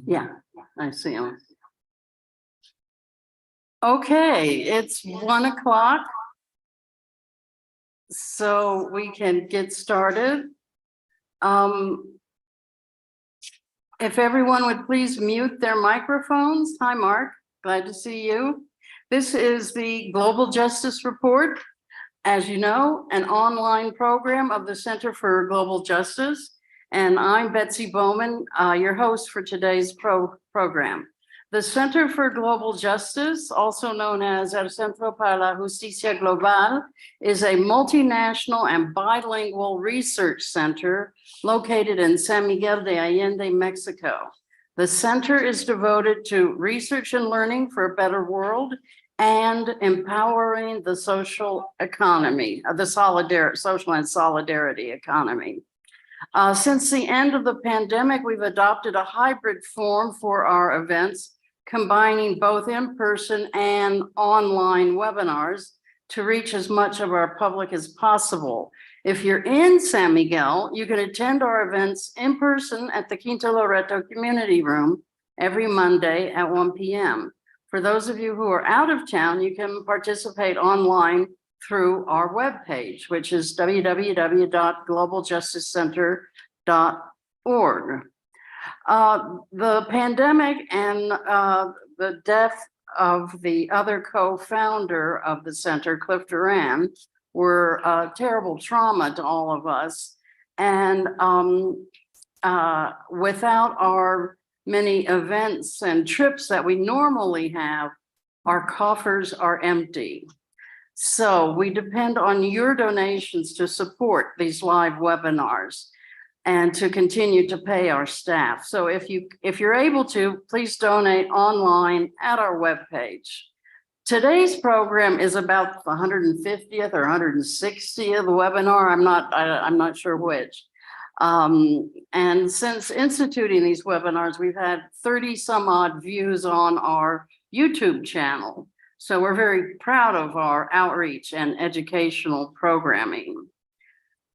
Yeah, I see him. Okay, it's 1 o'clock. So we can get started. If everyone would please mute their microphones. Hi, Mark. Glad to see you. This is the Global Justice Report. As you know, an online program of the Center for Global Justice. And I'm Betsy Bowman, your host for today's program. The Center for Global Justice, also known as El Centro para la Justicia Global, is a multinational and bilingual research center located in San Miguel de Allende, Mexico. The center is devoted to research and learning for a better world and empowering the social economy, the social and solidarity economy. Since the end of the pandemic, we've adopted a hybrid form for our events, combining both in-person and online webinars to reach as much of our public as possible. If you're in San Miguel, you can attend our events in person at the Quinta Loreto Community Room every Monday at 1 p.m. For those of you who are out of town, you can participate online through our webpage, which is www.globaljusticecenter.org. The pandemic and the death of the other co-founder of the center, Cliff Duran, were a terrible trauma to all of us. And without our many events and trips that we normally have, our coffers are empty. So we depend on your donations to support these live webinars and to continue to pay our staff. So if you're able to, please donate online at our webpage. Today's program is about the 150th or 160th webinar. I'm not sure which. And since instituting these webinars, we've had 30 some odd views on our YouTube channel. So we're very proud of our outreach and educational programming.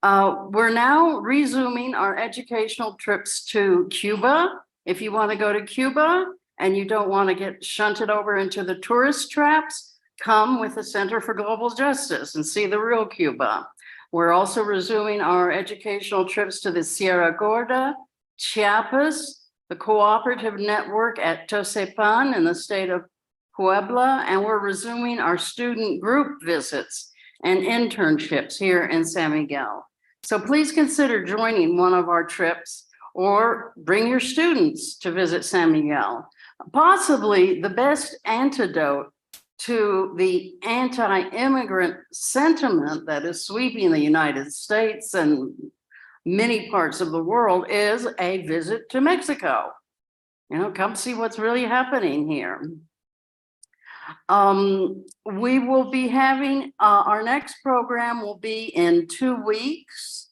We're now resuming our educational trips to Cuba. If you want to go to Cuba and you don't want to get shunted over into the tourist traps, come with the Center for Global Justice and see the real Cuba. We're also resuming our educational trips to the Sierra Gorda, Chiapas, the cooperative network at Tosepan in the state of Puebla, and we're resuming our student group visits and internships here in San Miguel. So please consider joining one of our trips or bring your students to visit San Miguel. Possibly the best antidote to the anti-immigrant sentiment that is sweeping the United States and many parts of the world is a visit to Mexico. You know, come see what's really happening here. We will be having, our next program will be in 2 weeks.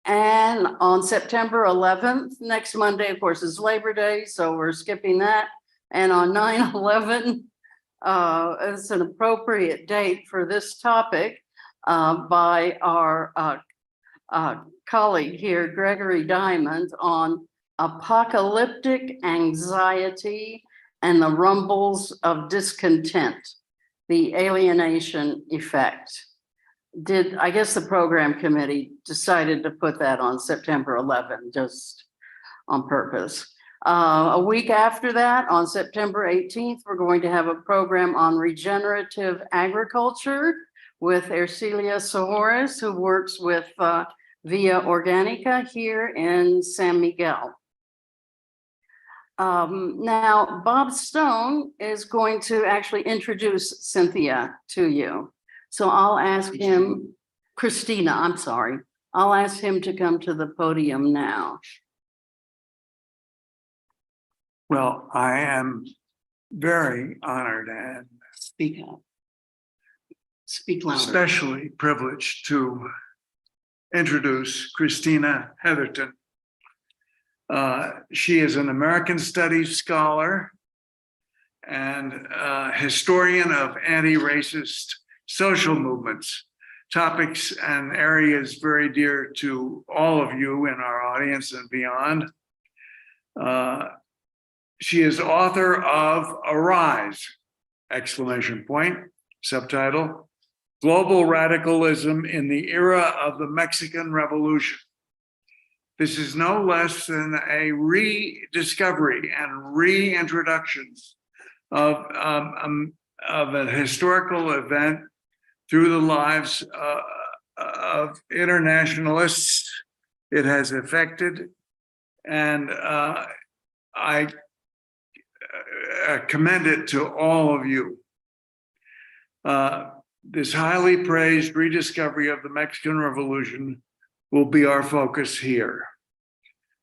And on September 11th, next Monday, of course, is Labor Day, so we're skipping that. And on 9/11, it's an appropriate date for this topic by our colleague here, Gregory Diamond, on apocalyptic anxiety and the rumbles of discontent, the alienation effect. I guess the program committee decided to put that on September 11th, just on purpose. A week after that, on September 18th, we're going to have a program on regenerative agriculture with Ercilia Soares, who works with Via Organica here in San Miguel. Now, Bob Stone is going to actually introduce Cynthia to you. So I'll ask him, Christina, I'm sorry. I'll ask him to come to the podium now. Well, I am very honored and Speak up. Speak louder. especially privileged to introduce Christina Heatherton. She is an American Studies scholar and historian of anti-racist social movements, topics and areas very dear to all of you in our audience and beyond. She is author of Arise, exclamation point, subtitle, Global Radicalism in the Era of the Mexican Revolution. This is no less than a rediscovery and reintroduction of a historical event through the lives of internationalists it has affected. And I commend it to all of you. This highly praised rediscovery of the Mexican Revolution will be our focus here.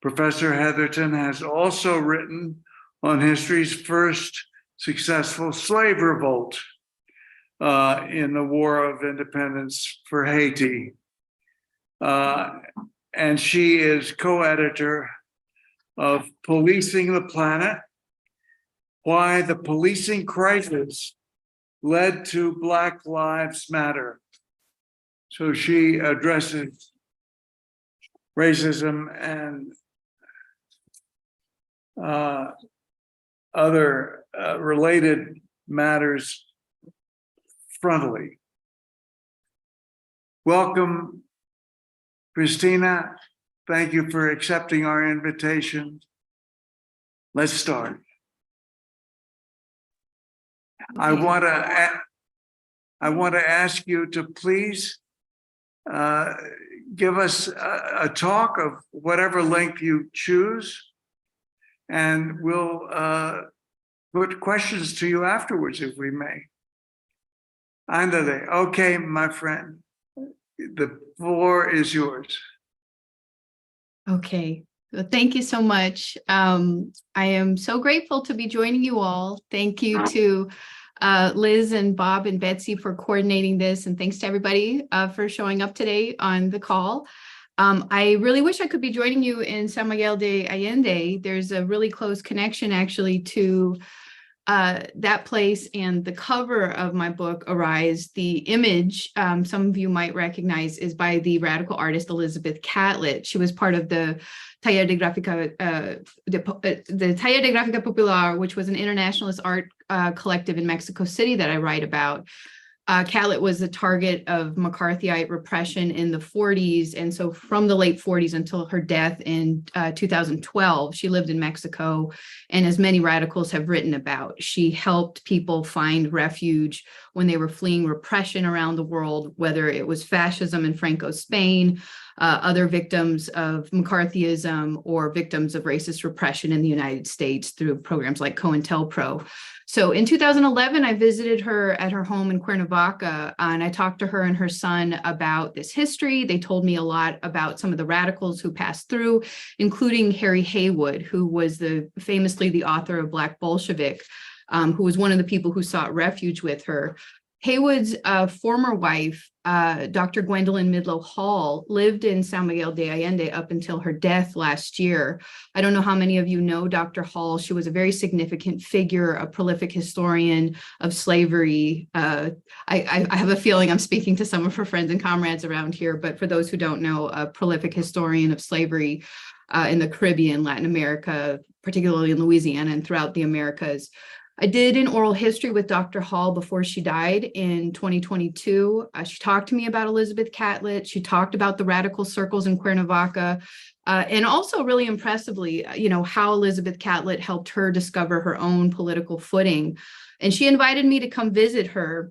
Professor Heatherton has also written on history's first successful slave revolt in the War of Independence for Haiti. And she is co-editor of Policing the Planet, Why the Policing Crisis Led to Black Lives Matter. So she addresses racism and other related matters frontally. Welcome, Christina. Thank you for accepting our invitation. Let's start. I want to ask you to please give us a talk of whatever length you choose, and we'll put questions to you afterwards if we may. Andale. Okay, my friend, the floor is yours. Okay, well, thank you so much. I am so grateful to be joining you all. Thank you to Liz and Bob and Betsy for coordinating this, and thanks to everybody for showing up today on the call. I really wish I could be joining you in San Miguel de Allende. There's a really close connection actually to that place, and the cover of my book, Arise, the image some of you might recognize is by the radical artist Elizabeth Catlett. She was part of the Taller de Gráfica, the Taller de Gráfica Popular, which was an internationalist art collective in Mexico City that I write about. Catlett was the target of McCarthyite repression in the 40s. And so from the late 40s until her death in 2012, she lived in Mexico. And as many radicals have written about, she helped people find refuge when they were fleeing repression around the world, whether it was fascism in Franco's Spain, other victims of McCarthyism, or victims of racist repression in the United States through programs like COINTELPRO. So in 2011, I visited her at her home in Cuernavaca, and I talked to her and her son about this history. They told me a lot about some of the radicals who passed through, including Harry Haywood, who was famously the author of Black Bolshevik, who was one of the people who sought refuge with her. Haywood's former wife, Dr. Gwendolyn Midlow Hall, lived in San Miguel de Allende up until her death last year. I don't know how many of you know Dr. Hall. She was a very significant figure, a prolific historian of slavery. I have a feeling I'm speaking to some of her friends and comrades around here, but for those who don't know, a prolific historian of slavery in the Caribbean, Latin America, particularly in Louisiana and throughout the Americas. I did an oral history with Dr. Hall before she died in 2022. She talked to me about Elizabeth Catlett. She talked about the radical circles in Cuernavaca, and also really impressively, how Elizabeth Catlett helped her discover her own political footing. And she invited me to come visit her.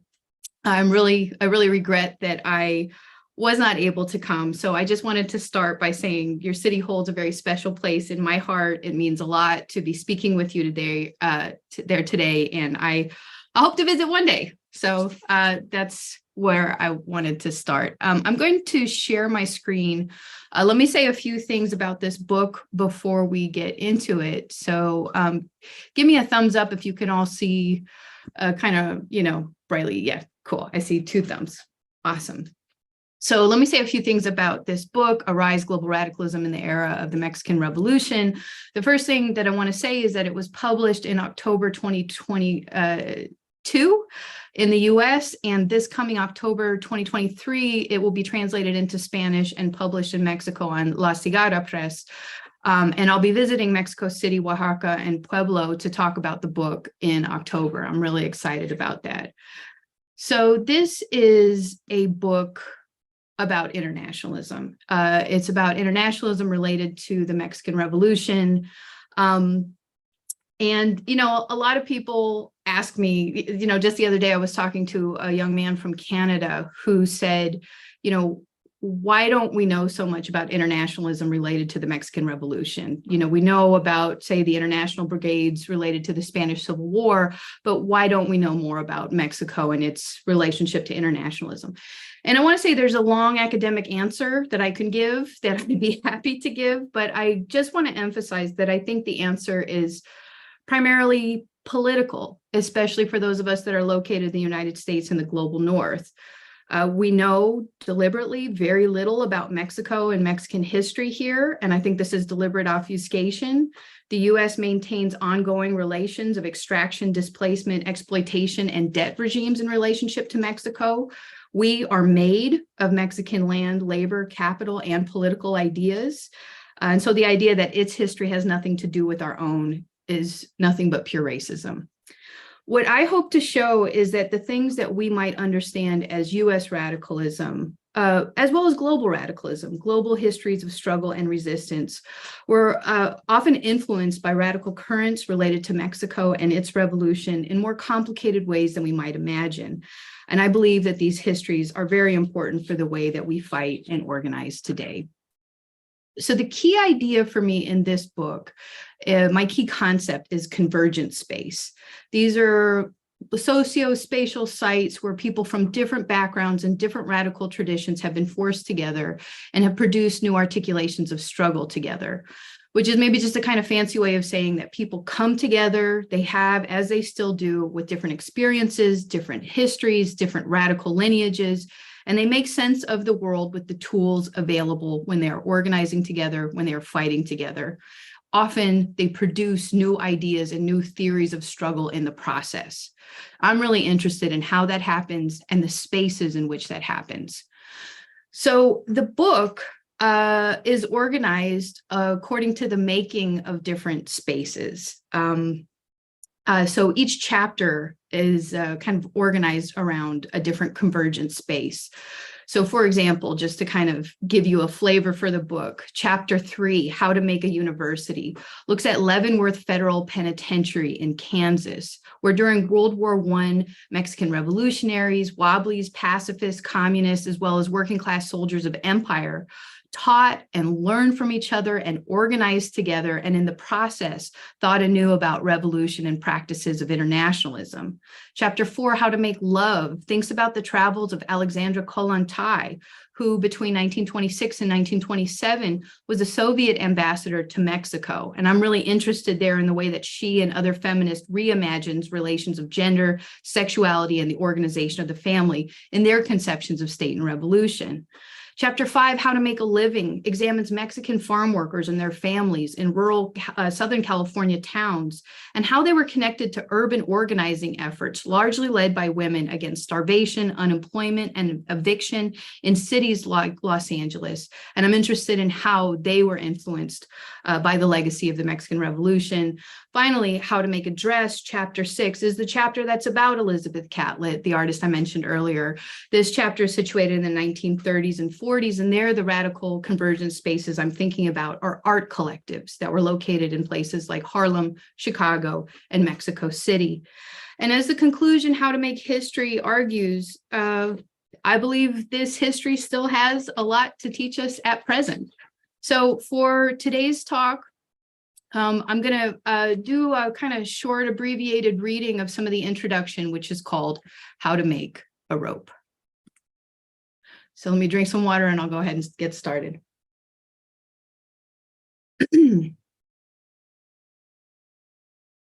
I really regret that I was not able to come. So I just wanted to start by saying your city holds a very special place in my heart. It means a lot to be speaking with you today, and I hope to visit one day. So that's where I wanted to start. I'm going to share my screen. Let me say a few things about this book before we get into it. So give me a thumbs up if you can all see kind of, brightly. Yeah, cool. I see 2 thumbs. Awesome. So let me say a few things about this book, Arise, Global Radicalism in the Era of the Mexican Revolution. The first thing that I want to say is that it was published in October 2022 in the US, and this coming October 2023, it will be translated into Spanish and published in Mexico on La Cigarra Press. And I'll be visiting Mexico City, Oaxaca, and Pueblo to talk about the book in October. I'm really excited about that. So this is a book about internationalism. It's about internationalism related to the Mexican Revolution. And, a lot of people ask me, just the other day, I was talking to a young man from Canada who said, why don't we know so much about internationalism related to the Mexican Revolution? We know about, say, the international brigades related to the Spanish Civil War, but why don't we know more about Mexico and its relationship to internationalism? And I want to say there's a long academic answer that I can give that I'd be happy to give, but I just want to emphasize that I think the answer is primarily political, especially for those of us that are located in the United States and the global North. We know deliberately very little about Mexico and Mexican history here, and I think this is deliberate obfuscation. The U.S. maintains ongoing relations of extraction, displacement, exploitation, and debt regimes in relationship to Mexico. We are made of Mexican land, labor, capital, and political ideas. And so the idea that its history has nothing to do with our own is nothing but pure racism. What I hope to show is that the things that we might understand as U.S. radicalism, as well as global radicalism, global histories of struggle and resistance, were often influenced by radical currents related to Mexico and its revolution in more complicated ways than we might imagine. And I believe that these histories are very important for the way that we fight and organize today. So the key idea for me in this book, my key concept is convergent space. These are socio-spatial sites where people from different backgrounds and different radical traditions have been forced together and have produced new articulations of struggle together, which is maybe just a kind of fancy way of saying that people come together, they have, as they still do, with different experiences, different histories, different radical lineages, and they make sense of the world with the tools available when they are organizing together, when they are fighting together. Often they produce new ideas and new theories of struggle in the process. I'm really interested in how that happens and the spaces in which that happens. So the book is organized according to the making of different spaces. So each chapter is kind of organized around a different convergent space. So for example, just to kind of give you a flavor for the book, Chapter 3, How to Make a University, looks at Leavenworth Federal Penitentiary in Kansas, where during World War I, Mexican revolutionaries, wobblies, pacifists, communists, as well as working class soldiers of empire taught and learned from each other and organized together, and in the process thought anew about revolution and practices of internationalism. Chapter 4, How to Make Love, thinks about the travels of Alexandra Kollontai, who between 1926 and 1927 was a Soviet ambassador to Mexico. And I'm really interested there in the way that she and other feminists reimagines relations of gender, sexuality, and the organization of the family in their conceptions of state and revolution. Chapter 5, How to Make a Living, examines Mexican farm workers and their families in rural Southern California towns and how they were connected to urban organizing efforts, largely led by women against starvation, unemployment, and eviction in cities like Los Angeles. And I'm interested in how they were influenced by the legacy of the Mexican Revolution. Finally, How to Make a Dress, Chapter 6, is the chapter that's about Elizabeth Catlett, the artist I mentioned earlier. This chapter is situated in the 1930s and 40s, and there the radical convergence spaces I'm thinking about are art collectives that were located in places like Harlem, Chicago, and Mexico City. And as the conclusion, How to Make History argues, I believe this history still has a lot to teach us at present. So for today's talk, I'm going to do a kind of short abbreviated reading of some of the introduction, which is called How to Make a Rope. So let me drink some water and I'll go ahead and get started. The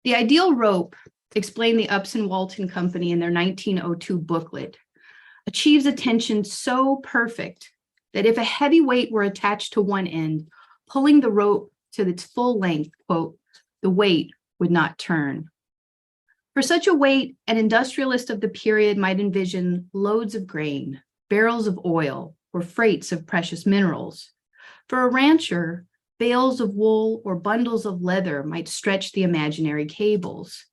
Ideal Rope, explained the Upson Walton Company in their 1902 booklet, achieves a tension so perfect that if a heavy weight were attached to one end, pulling the rope to its full length, quote, the weight would not turn. For such a weight, an industrialist of the period might envision loads of grain, barrels of oil, or freights of precious minerals. For a rancher, Bales of wool or bundles of leather might stretch the imaginary cables.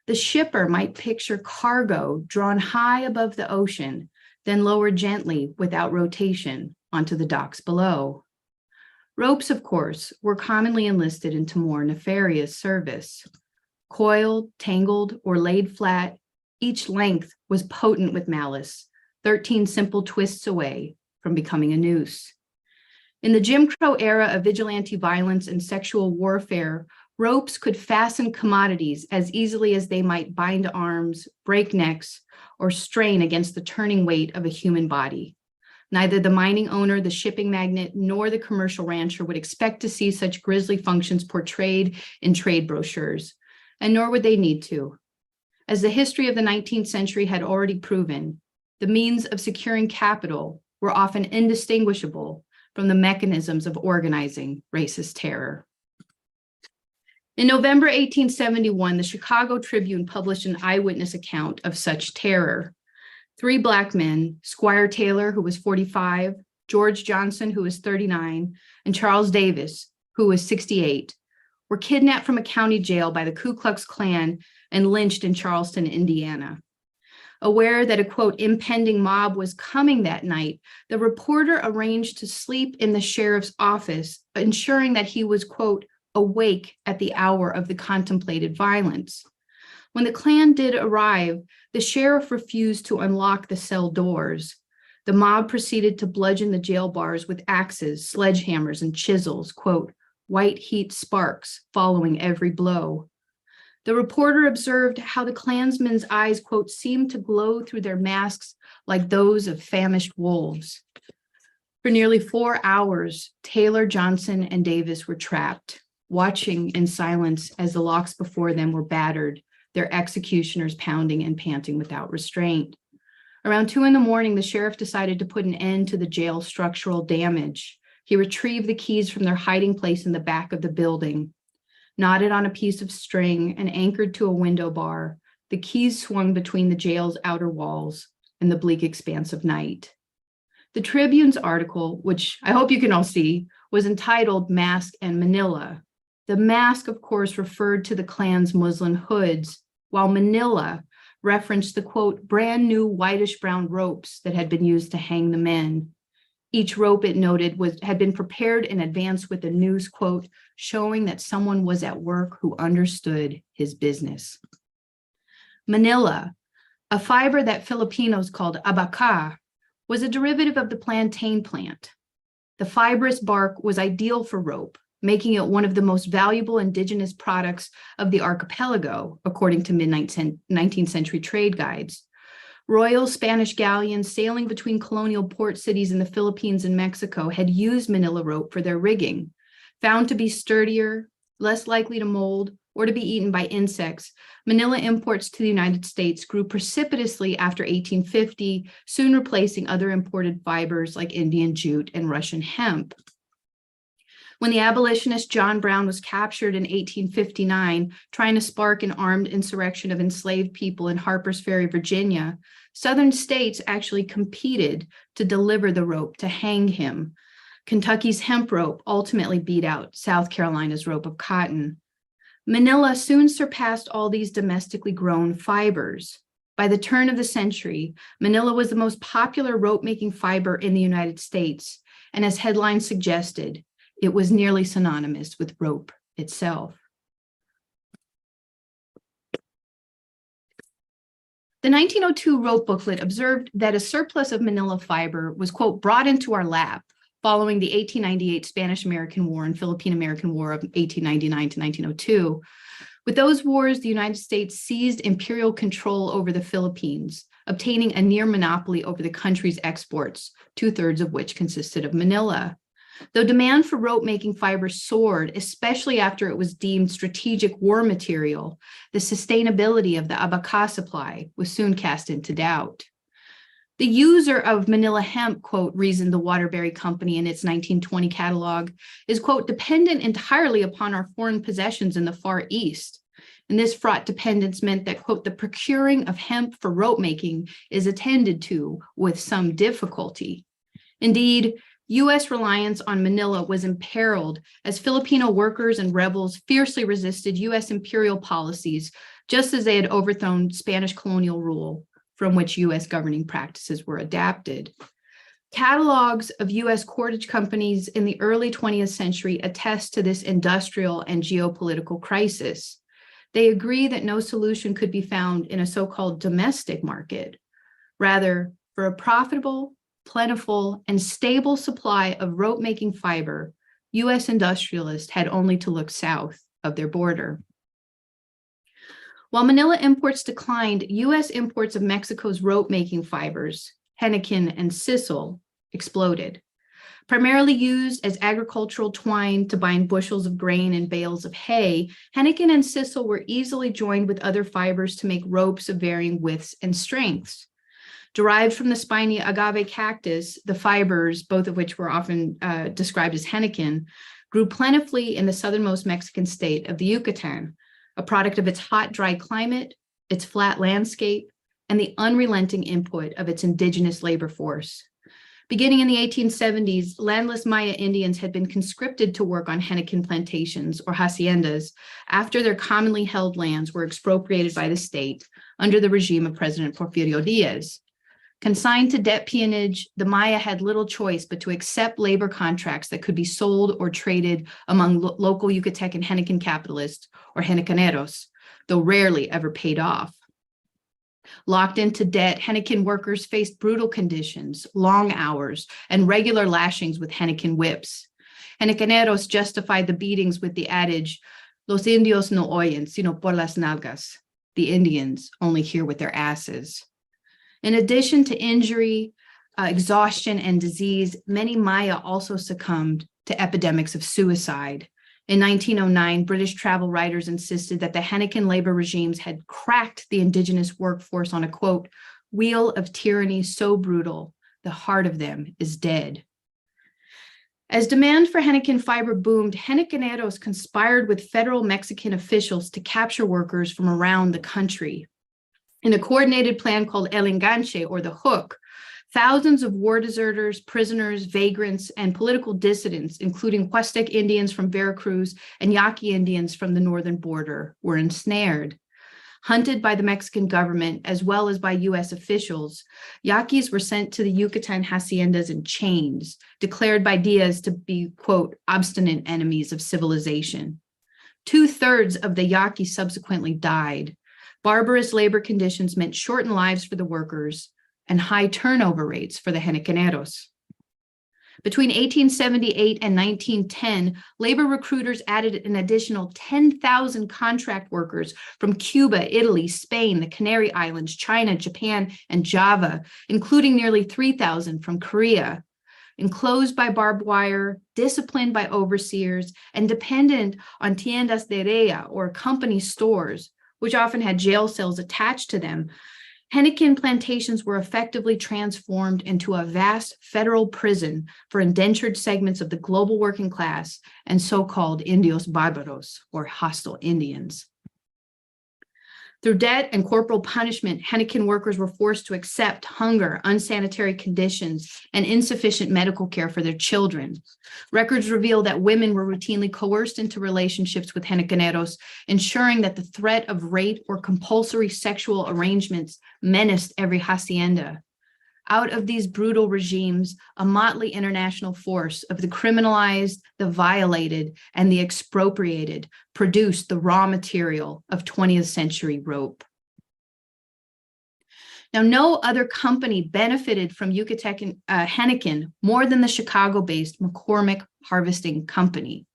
The shipper might picture cargo drawn high above the ocean, then lowered gently without rotation onto the docks below. Ropes, of course, were commonly enlisted into more nefarious service. Coiled, tangled, or laid flat, each length was potent with malice, 13 simple twists away from becoming a noose. In the Jim Crow era of vigilante violence and sexual warfare, ropes could fasten commodities as easily as they might bind arms, break necks, or strain against the turning weight of a human body. Neither the mining owner, the shipping magnate, nor the commercial rancher would expect to see such grisly functions portrayed in trade brochures, and nor would they need to. As the history of the 19th century had already proven, the means of securing capital were often indistinguishable from the mechanisms of organizing racist terror. In November 1871, the Chicago Tribune published an eyewitness account of such terror. 3 Black men, Squire Taylor, who was 45, George Johnson, who was 39, and Charles Davis, who was 68, were kidnapped from a county jail by the Ku Klux Klan and lynched in Charleston, Indiana. Aware that a, quote, impending mob was coming that night, the reporter arranged to sleep in the sheriff's office, ensuring that he was, quote, awake at the hour of the contemplated violence. When the Klan did arrive, the sheriff refused to unlock the cell doors. The mob proceeded to bludgeon the jail bars with axes, sledgehammers, and chisels, quote, white heat sparks following every blow. The reporter observed how the Klansmen's eyes, quote, seemed to glow through their masks like those of famished wolves. For nearly 4 hours, Taylor, Johnson, and Davis were trapped, watching in silence as the locks before them were battered, their executioners pounding and panting without restraint. Around 2 a.m, the sheriff decided to put an end to the jail's structural damage. He retrieved the keys from their hiding place in the back of the building. Knotted on a piece of string and anchored to a window bar, the keys swung between the jail's outer walls and the bleak expanse of night. The Tribune's article, which I hope you can all see, was entitled Mask and Manila. The mask, of course, referred to the Klan's muslin hoods, while Manila referenced the, quote, brand new whitish-brown ropes that had been used to hang the men. Each rope, it noted, had been prepared in advance with a noose, quote, showing that someone was at work who understood his business. Manila, a fiber that Filipinos called abaca, was a derivative of the plantain plant. The fibrous bark was ideal for rope, making it one of the most valuable indigenous products of the archipelago, according to mid-19th century trade guides. Royal Spanish galleons sailing between colonial port cities in the Philippines and Mexico had used Manila rope for their rigging. Found to be sturdier, less likely to mold, or to be eaten by insects, Manila imports to the United States grew precipitously after 1850, soon replacing other imported fibers like Indian jute and Russian hemp. When the abolitionist John Brown was captured in 1859, trying to spark an armed insurrection of enslaved people in Harpers Ferry, Virginia, Southern states actually competed to deliver the rope to hang him. Kentucky's hemp rope ultimately beat out South Carolina's rope of cotton. Manila soon surpassed all these domestically grown fibers. By the turn of the century, Manila was the most popular rope-making fiber in the United States, and as headlines suggested, it was nearly synonymous with rope itself. The 1902 rope booklet observed that a surplus of Manila fiber was, quote, brought into our lap following the 1898 Spanish-American War and Philippine-American War of 1899 to 1902. With those wars, the United States seized imperial control over the Philippines, obtaining a near monopoly over the country's exports, 2/3 of which consisted of Manila. Though demand for rope-making fiber soared, especially after it was deemed strategic war material, the sustainability of the abaca supply was soon cast into doubt. The user of Manila hemp, quote, reasoned the Waterbury Company in its 1920 catalog, is, quote, dependent entirely upon our foreign possessions in the Far East. And this fraught dependence meant that, quote, the procuring of hemp for rope making is attended to with some difficulty. Indeed, U.S. reliance on Manila was imperiled as Filipino workers and rebels fiercely resisted U.S. imperial policies, just as they had overthrown Spanish colonial rule, from which U.S. governing practices were adapted. Catalogs of U.S. cordage companies in the early 20th century attest to this industrial and geopolitical crisis. They agree that no solution could be found in a so-called domestic market. Rather, for a profitable, plentiful, and stable supply of rope-making fiber, U.S. industrialists had only to look south of their border. While Manila imports declined, U.S. imports of Mexico's rope-making fibers, henequen and sisal, exploded. Primarily used as agricultural twine to bind bushels of grain and bales of hay, henequen and sisal were easily joined with other fibers to make ropes of varying widths and strengths. Derived from the spiny agave cactus, the fibers, both of which were often described as henequen, grew plentifully in the southernmost Mexican state of the Yucatan, a product of its hot, dry climate, its flat landscape, and the unrelenting input of its indigenous labor force. Beginning in the 1870s, landless Maya Indians had been conscripted to work on henequen plantations or haciendas after their commonly held lands were expropriated by the state under the regime of President Porfirio Diaz. Consigned to debt peonage, the Maya had little choice but to accept labor contracts that could be sold or traded among local Yucatecan henequen capitalists or henequeneros, though rarely ever paid off. Locked into debt, henequen workers faced brutal conditions, long hours, and regular lashings with henequen whips. Henequeneros justified the beatings with the adage, "Los indios no oyen, sino por las nalgas." The Indians only hear with their asses. In addition to injury, exhaustion, and disease, many Maya also succumbed to epidemics of suicide. In 1909, British travel writers insisted that the henequen labor regimes had cracked the indigenous workforce on a, quote, wheel of tyranny so brutal, the heart of them is dead. As demand for henequen fiber boomed, henequeneros conspired with federal Mexican officials to capture workers from around the country. In a coordinated plan called El Enganche, or the Hook, thousands of war deserters, prisoners, vagrants, and political dissidents, including Huastec Indians from Veracruz and Yaqui Indians from the northern border, were ensnared. Hunted by the Mexican government as well as by U.S. officials, Yaquis were sent to the Yucatan haciendas in chains, declared by Diaz to be, quote, obstinate enemies of civilization. 2/3 of the Yaquis subsequently died. Barbarous labor conditions meant shortened lives for the workers and high turnover rates for the henequeneros. Between 1878 and 1910, labor recruiters added an additional 10,000 contract workers from Cuba, Italy, Spain, the Canary Islands, China, Japan, and Java, including nearly 3,000 from Korea. Enclosed by barbed wire, disciplined by overseers, and dependent on tiendas de raya, or company stores, which often had jail cells attached to them, henequen plantations were effectively transformed into a vast federal prison for indentured segments of the global working class and so-called indios barbaros, or hostile Indians. Through debt and corporal punishment, henequen workers were forced to accept hunger, unsanitary conditions, and insufficient medical care for their children. Records reveal that women were routinely coerced into relationships with henequeneros, ensuring that the threat of rape or compulsory sexual arrangements menaced every hacienda. Out of these brutal regimes, a motley international force of the criminalized, the violated, and the expropriated produced the raw material of 20th century rope. Now, no other company benefited from Yucatecan henequen more than the Chicago-based McCormick Harvesting Company.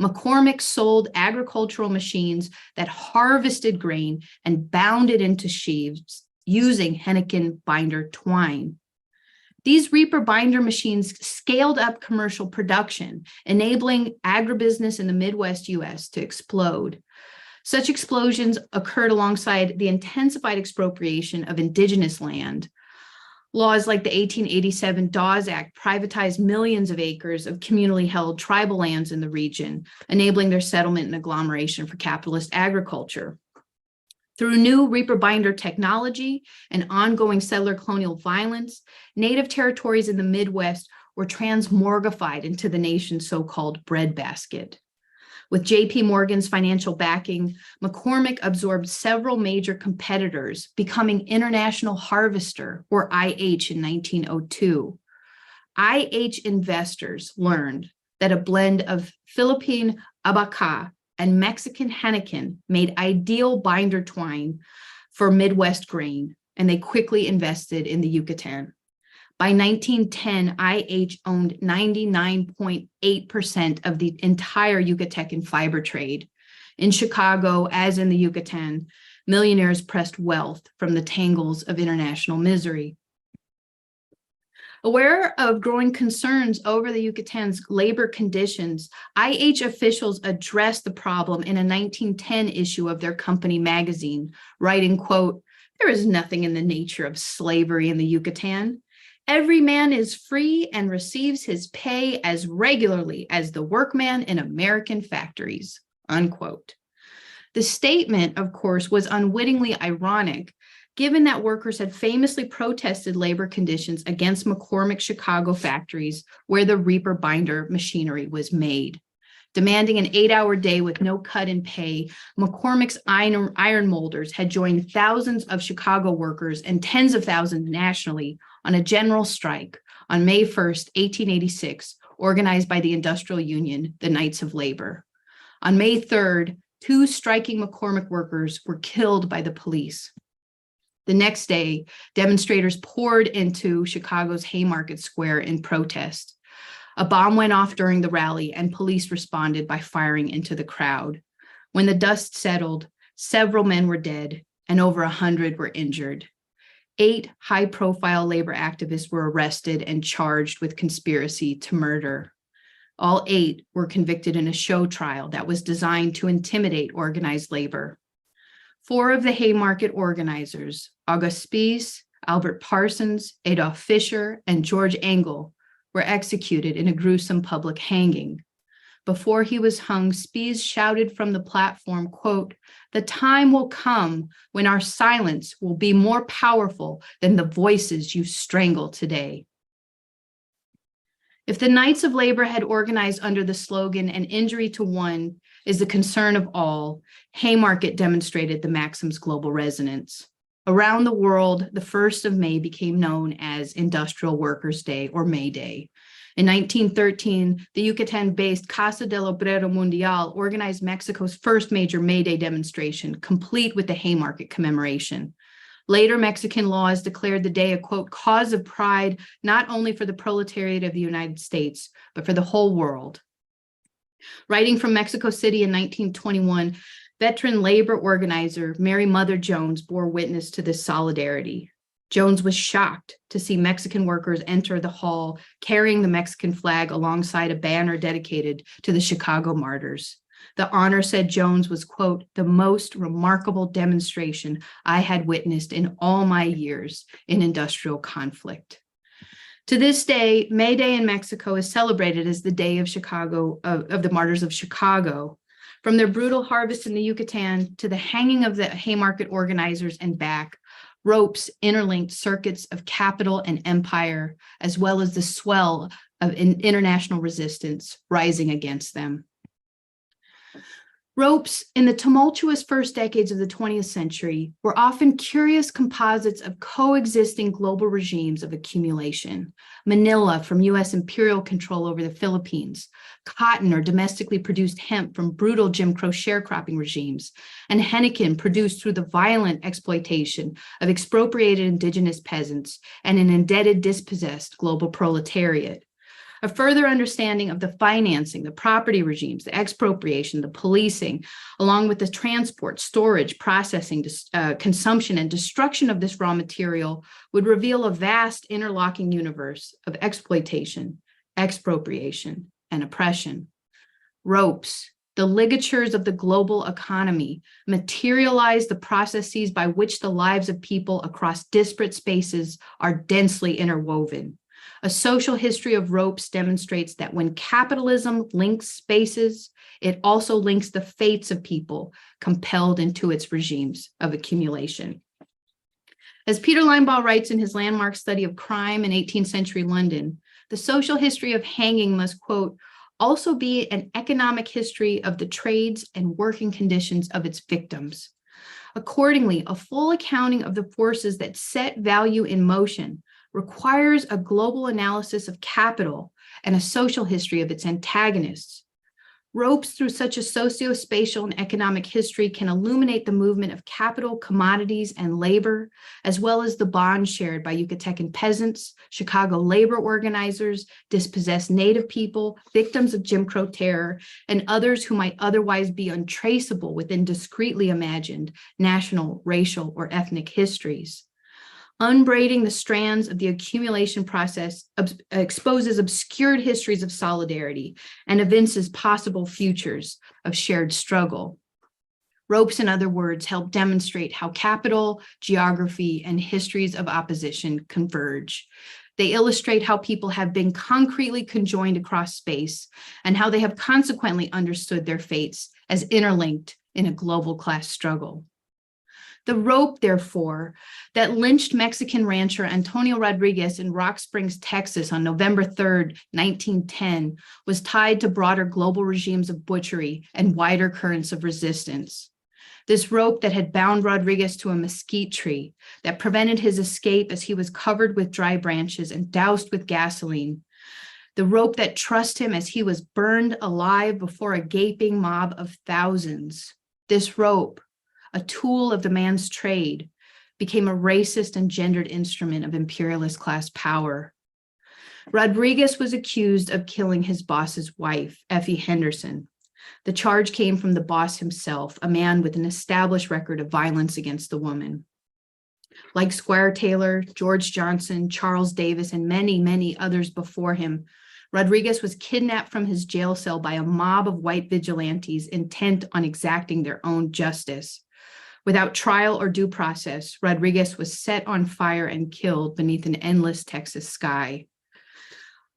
McCormick sold agricultural machines that harvested grain and bound it into sheaves using henequen binder twine. These reaper binder machines scaled up commercial production, enabling agribusiness in the Midwest US to explode. Such explosions occurred alongside the intensified expropriation of indigenous land. Laws like the 1887 Dawes Act privatized millions of acres of communally held tribal lands in the region, enabling their settlement and agglomeration for capitalist agriculture. Through new reaper binder technology and ongoing settler colonial violence, Native territories in the Midwest were transmorgified into the nation's so-called breadbasket. With J.P. Morgan's financial backing, McCormick absorbed several major competitors, becoming International Harvester, or IH, in 1902. IH investors learned that a blend of Philippine abaca and Mexican henequen made ideal binder twine for Midwest grain, and they quickly invested in the Yucatan. By 1910, IH owned 99.8% of the entire Yucatecan fiber trade. In Chicago, as in the Yucatan, millionaires pressed wealth from the tangles of international misery. Aware of growing concerns over the Yucatan's labor conditions, IH officials addressed the problem in a 1910 issue of their company magazine, writing, quote, "There is nothing in the nature of slavery in the Yucatan. Every man is free and receives his pay as regularly as the workman in American factories," unquote. The statement, of course, was unwittingly ironic, given that workers had famously protested labor conditions against McCormick Chicago factories where the reaper binder machinery was made. Demanding an 8-hour day with no cut in pay, McCormick's iron molders had joined thousands of Chicago workers and tens of thousands nationally on a general strike on May 1st, 1886, organized by the Industrial Union, the Knights of Labor. On May 3rd, 2 striking McCormick workers were killed by the police. The next day, demonstrators poured into Chicago's Haymarket Square in protest. A bomb went off during the rally, and police responded by firing into the crowd. When the dust settled, several men were dead and over 100 were injured. 8 high-profile labor activists were arrested and charged with conspiracy to murder. All 8 were convicted in a show trial that was designed to intimidate organized labor. 4 of the Haymarket organizers, August Spies, Albert Parsons, Adolph Fisher, and George Engel, were executed in a gruesome public hanging. Before he was hung, Spies shouted from the platform, quote, "The time will come when our silence will be more powerful than the voices you strangle today." If the Knights of Labor had organized under the slogan, "An injury to one is the concern of all," Haymarket demonstrated the maxim's global resonance. Around the world, the 1st of May became known as Industrial Workers' Day, or May Day. In 1913, the Yucatan-based Casa del Obrero Mundial organized Mexico's first major May Day demonstration, complete with the Haymarket commemoration. Later, Mexican laws declared the day a, quote, "cause of pride, not only for the proletariat of the United States, but for the whole world." Writing from Mexico City in 1921, veteran labor organizer Mary Mother Jones bore witness to this solidarity. Jones was shocked to see Mexican workers enter the hall carrying the Mexican flag alongside a banner dedicated to the Chicago martyrs. The honor, said Jones, was, quote, "the most remarkable demonstration I had witnessed in all my years in industrial conflict." To this day, May Day in Mexico is celebrated as the day of Chicago, of the martyrs of Chicago. From their brutal harvest in the Yucatan to the hanging of the Haymarket organizers and back, ropes interlinked circuits of capital and empire, as well as the swell of international resistance rising against them. Ropes, in the tumultuous first decades of the 20th century, were often curious composites of coexisting global regimes of accumulation. Manila from U.S. imperial control over the Philippines, cotton or domestically produced hemp from brutal Jim Crow sharecropping regimes, and henequen produced through the violent exploitation of expropriated indigenous peasants and an indebted, dispossessed global proletariat. A further understanding of the financing, the property regimes, the expropriation, the policing, along with the transport, storage, processing, consumption, and destruction of this raw material would reveal a vast interlocking universe of exploitation, expropriation, and oppression. Ropes, the ligatures of the global economy, materialize the processes by which the lives of people across disparate spaces are densely interwoven. A social history of ropes demonstrates that when capitalism links spaces, it also links the fates of people compelled into its regimes of accumulation. As Peter Linebaugh writes in his landmark study of crime in 18th century London, The social history of hanging must, quote, also be an economic history of the trades and working conditions of its victims. Accordingly, a full accounting of the forces that set value in motion requires a global analysis of capital and a social history of its antagonists. Ropes through such a socio-spatial and economic history can illuminate the movement of capital, commodities, and labor, as well as the bonds shared by Yucatecan peasants, Chicago labor organizers, dispossessed Native people, victims of Jim Crow terror, and others who might otherwise be untraceable within discreetly imagined national, racial, or ethnic histories. Unbraiding the strands of the accumulation process exposes obscured histories of solidarity and evinces possible futures of shared struggle. Ropes, in other words, help demonstrate how capital, geography, and histories of opposition converge. They illustrate how people have been concretely conjoined across space and how they have consequently understood their fates as interlinked in a global class struggle. The rope, therefore, that lynched Mexican rancher Antonio Rodriguez in Rock Springs, Texas on November 3rd, 1910, was tied to broader global regimes of butchery and wider currents of resistance. This rope that had bound Rodriguez to a mesquite tree, that prevented his escape as he was covered with dry branches and doused with gasoline, the rope that trussed him as he was burned alive before a gaping mob of thousands. This rope, a tool of the man's trade, became a racist and gendered instrument of imperialist class power. Rodriguez was accused of killing his boss's wife, Effie Henderson. The charge came from the boss himself, a man with an established record of violence against the woman. Like Squire Taylor, George Johnson, Charles Davis, and many, many others before him, Rodriguez was kidnapped from his jail cell by a mob of white vigilantes intent on exacting their own justice. Without trial or due process, Rodriguez was set on fire and killed beneath an endless Texas sky.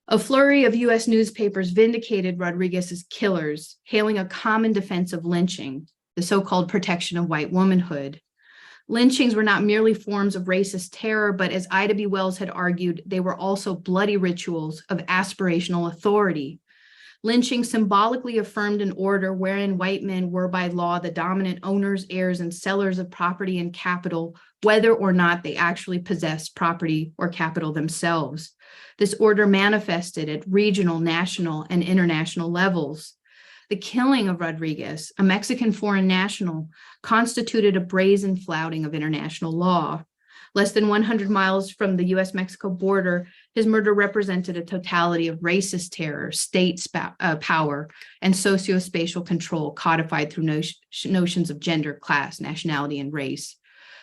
A flurry of U.S. newspapers vindicated Rodriguez's killers, hailing a common defense of lynching, the so-called protection of white womanhood. Lynchings were not merely forms of racist terror, but as Ida B. Wells had argued, they were also bloody rituals of aspirational authority. Lynching symbolically affirmed an order wherein white men were by law the dominant owners, heirs, and sellers of property and capital, whether or not they actually possessed property or capital themselves. This order manifested at regional, national, and international levels. The killing of Rodriguez, a Mexican foreign national, constituted a brazen flouting of international law. Less than 100 miles from the US-Mexico border, his murder represented a totality of racist terror, state power, and socio-spatial control codified through notions of gender, class, nationality, and race.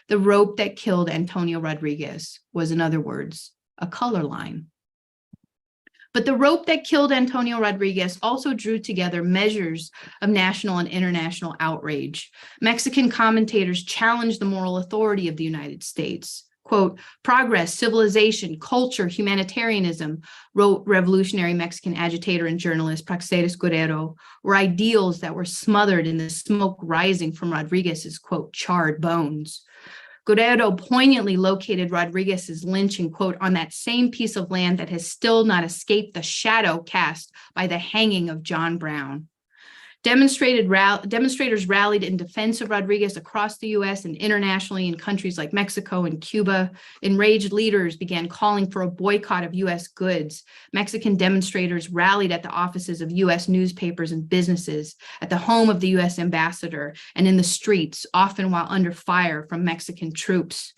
The rope that killed Antonio Rodriguez was, in other words, a color line. But the rope that killed Antonio Rodriguez also drew together measures of national and international outrage. Mexican commentators challenged the moral authority of the United States. Quote, progress, civilization, culture, humanitarianism, wrote revolutionary Mexican agitator and journalist Praxedes Guerrero, were ideals that were smothered in the smoke rising from Rodriguez's, quote, charred bones. Guerrero poignantly located Rodriguez's lynching, quote, on that same piece of land that has still not escaped the shadow cast by the hanging of John Brown. Demonstrators rallied in defense of Rodriguez across the U.S. and internationally in countries like Mexico and Cuba. Enraged leaders began calling for a boycott of U.S. goods. Mexican demonstrators rallied at the offices of U.S. newspapers and businesses, at the home of the U.S. ambassador, and in the streets, often while under fire from Mexican troops.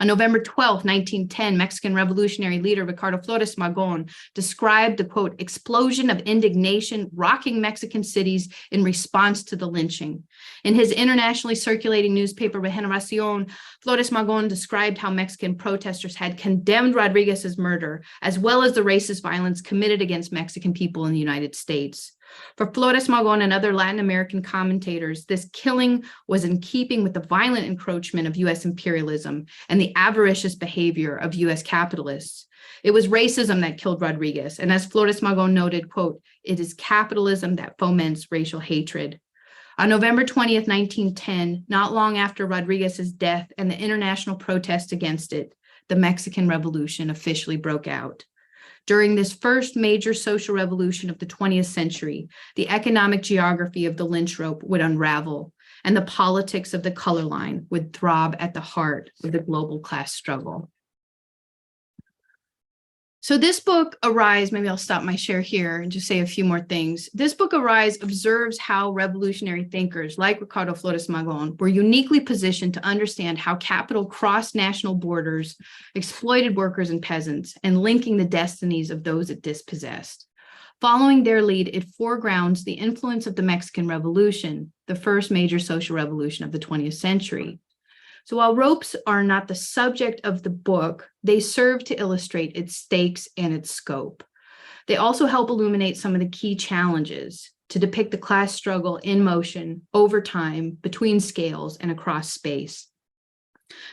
On November 12, 1910, Mexican revolutionary leader Ricardo Flores Magón described the, quote, explosion of indignation rocking Mexican cities in response to the lynching. In his internationally circulating newspaper Regeneración, Flores Magón described how Mexican protesters had condemned Rodriguez's murder, as well as the racist violence committed against Mexican people in the United States. For Flores Magón and other Latin American commentators, this killing was in keeping with the violent encroachment of U.S. imperialism and the avaricious behavior of U.S. capitalists. It was racism that killed Rodriguez, and as Flores Magón noted, quote, it is capitalism that foments racial hatred. On November 20th, 1910, not long after Rodriguez's death and the international protest against it, the Mexican Revolution officially broke out. During this first major social revolution of the 20th century, the economic geography of the lynch rope would unravel, and the politics of the color line would throb at the heart of the global class struggle. So this book, Arise, maybe I'll stop my share here and just say a few more things. This book, Arise, observes how revolutionary thinkers like Ricardo Flores Magón were uniquely positioned to understand how capital crossed national borders, exploited workers and peasants, and linking the destinies of those it dispossessed. Following their lead, it foregrounds the influence of the Mexican Revolution, the first major social revolution of the 20th century. So while ropes are not the subject of the book, they serve to illustrate its stakes and its scope. They also help illuminate some of the key challenges to depict the class struggle in motion over time, between scales, and across space.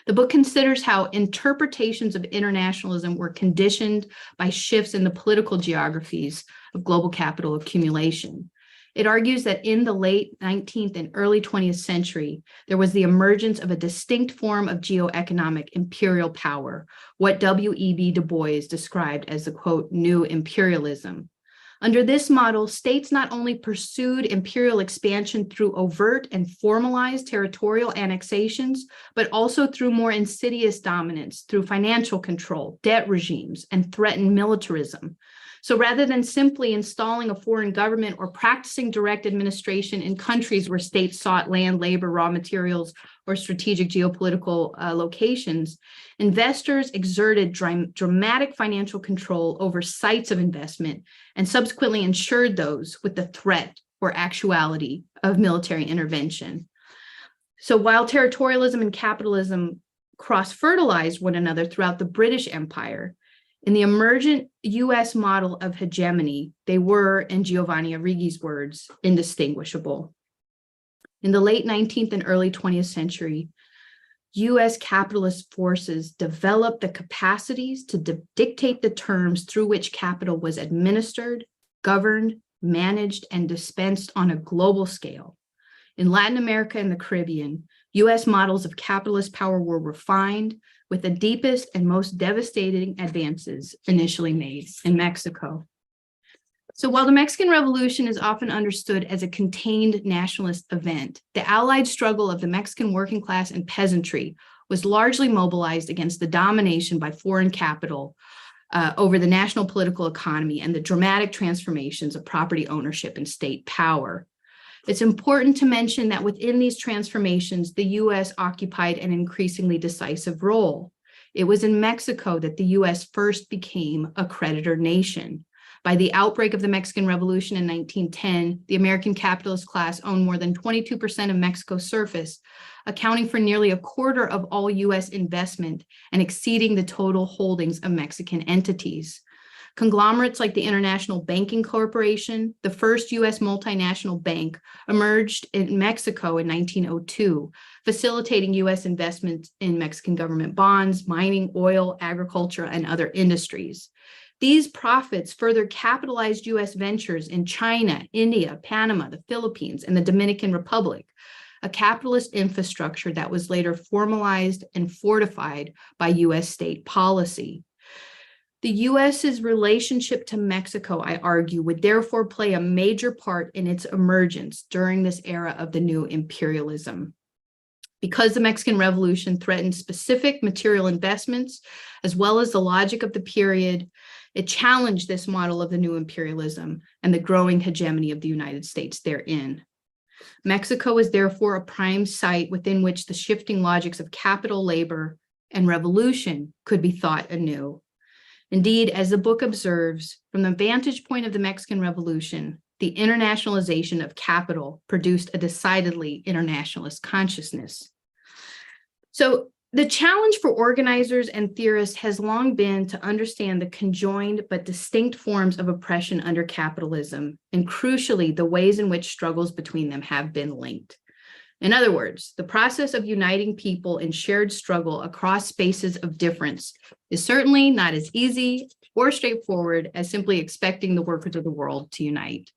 The book considers how interpretations of internationalism were conditioned by shifts in the political geographies of global capital accumulation. It argues that in the late 19th and early 20th century, there was the emergence of a distinct form of geoeconomic imperial power, what W.E.B. Du Bois described as the, quote, new imperialism. Under this model, states not only pursued imperial expansion through overt and formalized territorial annexations, but also through more insidious dominance through financial control, debt regimes, and threatened militarism. So rather than simply installing a foreign government or practicing direct administration in countries where states sought land, labor, raw materials, or strategic geopolitical locations, investors exerted dramatic financial control over sites of investment and subsequently ensured those with the threat or actuality of military intervention. So while territorialism and capitalism cross-fertilized one another throughout the British Empire, in the emergent U.S. model of hegemony, they were, in Giovanni Arrighi's words, indistinguishable. In the late 19th and early 20th century, U.S. capitalist forces developed the capacities to dictate the terms through which capital was administered, governed, managed, and dispensed on a global scale. In Latin America and the Caribbean, U.S. models of capitalist power were refined, with the deepest and most devastating advances initially made in Mexico. So while the Mexican Revolution is often understood as a contained nationalist event, the allied struggle of the Mexican working class and peasantry was largely mobilized against the domination by foreign capital over the national political economy and the dramatic transformations of property ownership and state power. It's important to mention that within these transformations, the U.S. occupied an increasingly decisive role. It was in Mexico that the U.S. first became a creditor nation. By the outbreak of the Mexican Revolution in 1910, the American capitalist class owned more than 22% of Mexico's surface, accounting for nearly a quarter of all U.S. investment and exceeding the total holdings of Mexican entities. Conglomerates like the International Banking Corporation, the first U.S. multinational bank, emerged in Mexico in 1902, facilitating U.S. investments in Mexican government bonds, mining, oil, agriculture, and other industries. These profits further capitalized U.S. ventures in China, India, Panama, the Philippines, and the Dominican Republic, a capitalist infrastructure that was later formalized and fortified by U.S. state policy. The U.S.'s relationship to Mexico, I argue, would therefore play a major part in its emergence during this era of the new imperialism. Because the Mexican Revolution threatened specific material investments, as well as the logic of the period, it challenged this model of the new imperialism and the growing hegemony of the United States therein. Mexico is therefore a prime site within which the shifting logics of capital, labor, and revolution could be thought anew. Indeed, as the book observes, from the vantage point of the Mexican Revolution, the internationalization of capital produced a decidedly internationalist consciousness. So the challenge for organizers and theorists has long been to understand the conjoined but distinct forms of oppression under capitalism, and crucially, the ways in which struggles between them have been linked. In other words, the process of uniting people in shared struggle across spaces of difference is certainly not as easy or straightforward as simply expecting the workers of the world to unite.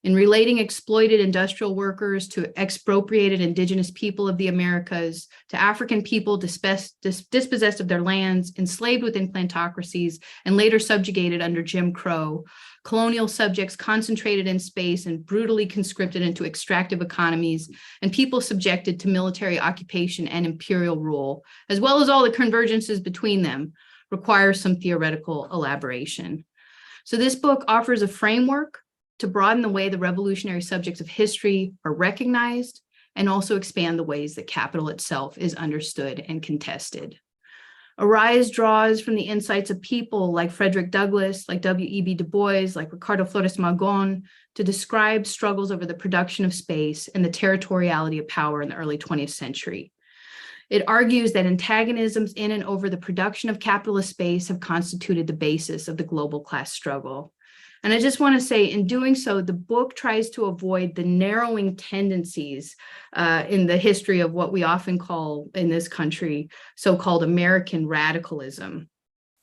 In relating exploited industrial workers to expropriated indigenous people of the Americas, to African people dispossessed of their lands, enslaved within plantocracies, and later subjugated under Jim Crow, colonial subjects concentrated in space and brutally conscripted into extractive economies, and people subjected to military occupation and imperial rule, as well as all the convergences between them, requires some theoretical elaboration. So this book offers a framework to broaden the way the revolutionary subjects of history are recognized and also expand the ways that capital itself is understood and contested. Arise draws from the insights of people like Frederick Douglass, like W.E.B. Du Bois, like Ricardo Flores Magón, to describe struggles over the production of space and the territoriality of power in the early 20th century. It argues that antagonisms in and over the production of capitalist space have constituted the basis of the global class struggle. And I just want to say, in doing so, the book tries to avoid the narrowing tendencies in the history of what we often call in this country so-called American radicalism,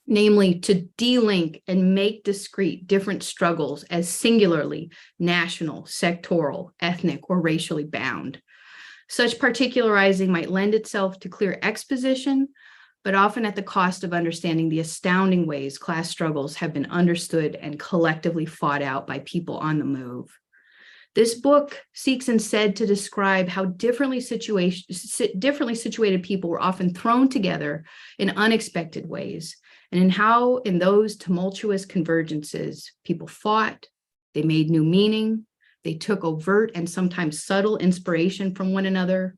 namely to de-link and make discrete different struggles as singularly national, sectoral, ethnic, or racially bound. Such particularizing might lend itself to clear exposition, but often at the cost of understanding the astounding ways class struggles have been understood and collectively fought out by people on the move. This book seeks instead to describe how differently situated people were often thrown together in unexpected ways, and in how in those tumultuous convergences, people fought, they made new meaning, they took overt and sometimes subtle inspiration from one another,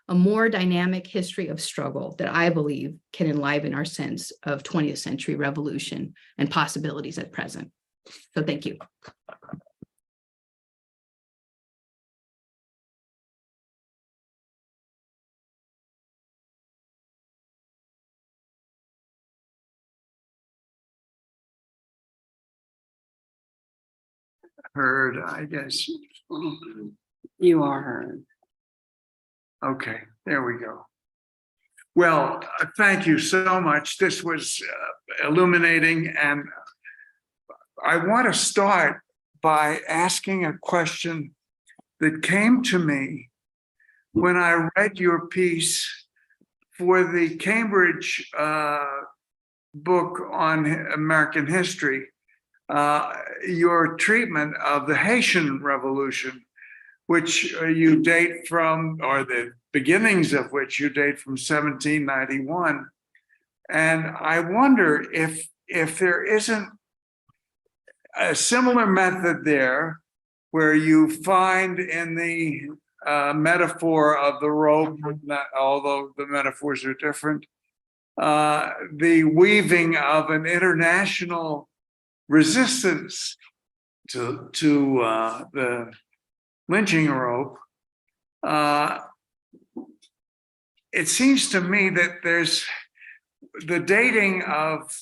a more dynamic history of struggle that I believe can enliven our sense of 20th century revolution and possibilities at present. So thank you. Heard, I guess. You are heard. Okay, there we go. Well, thank you so much. This was illuminating, and I want to start by asking a question that came to me when I read your piece for the Cambridge book on American history, your treatment of the Haitian Revolution, which you date from, or the beginnings of which you date from 1791. And I wonder if there isn't a similar method there where you find in the metaphor of the rope, although the metaphors are different, the weaving of an international resistance to the lynching rope. It seems to me that there's the dating of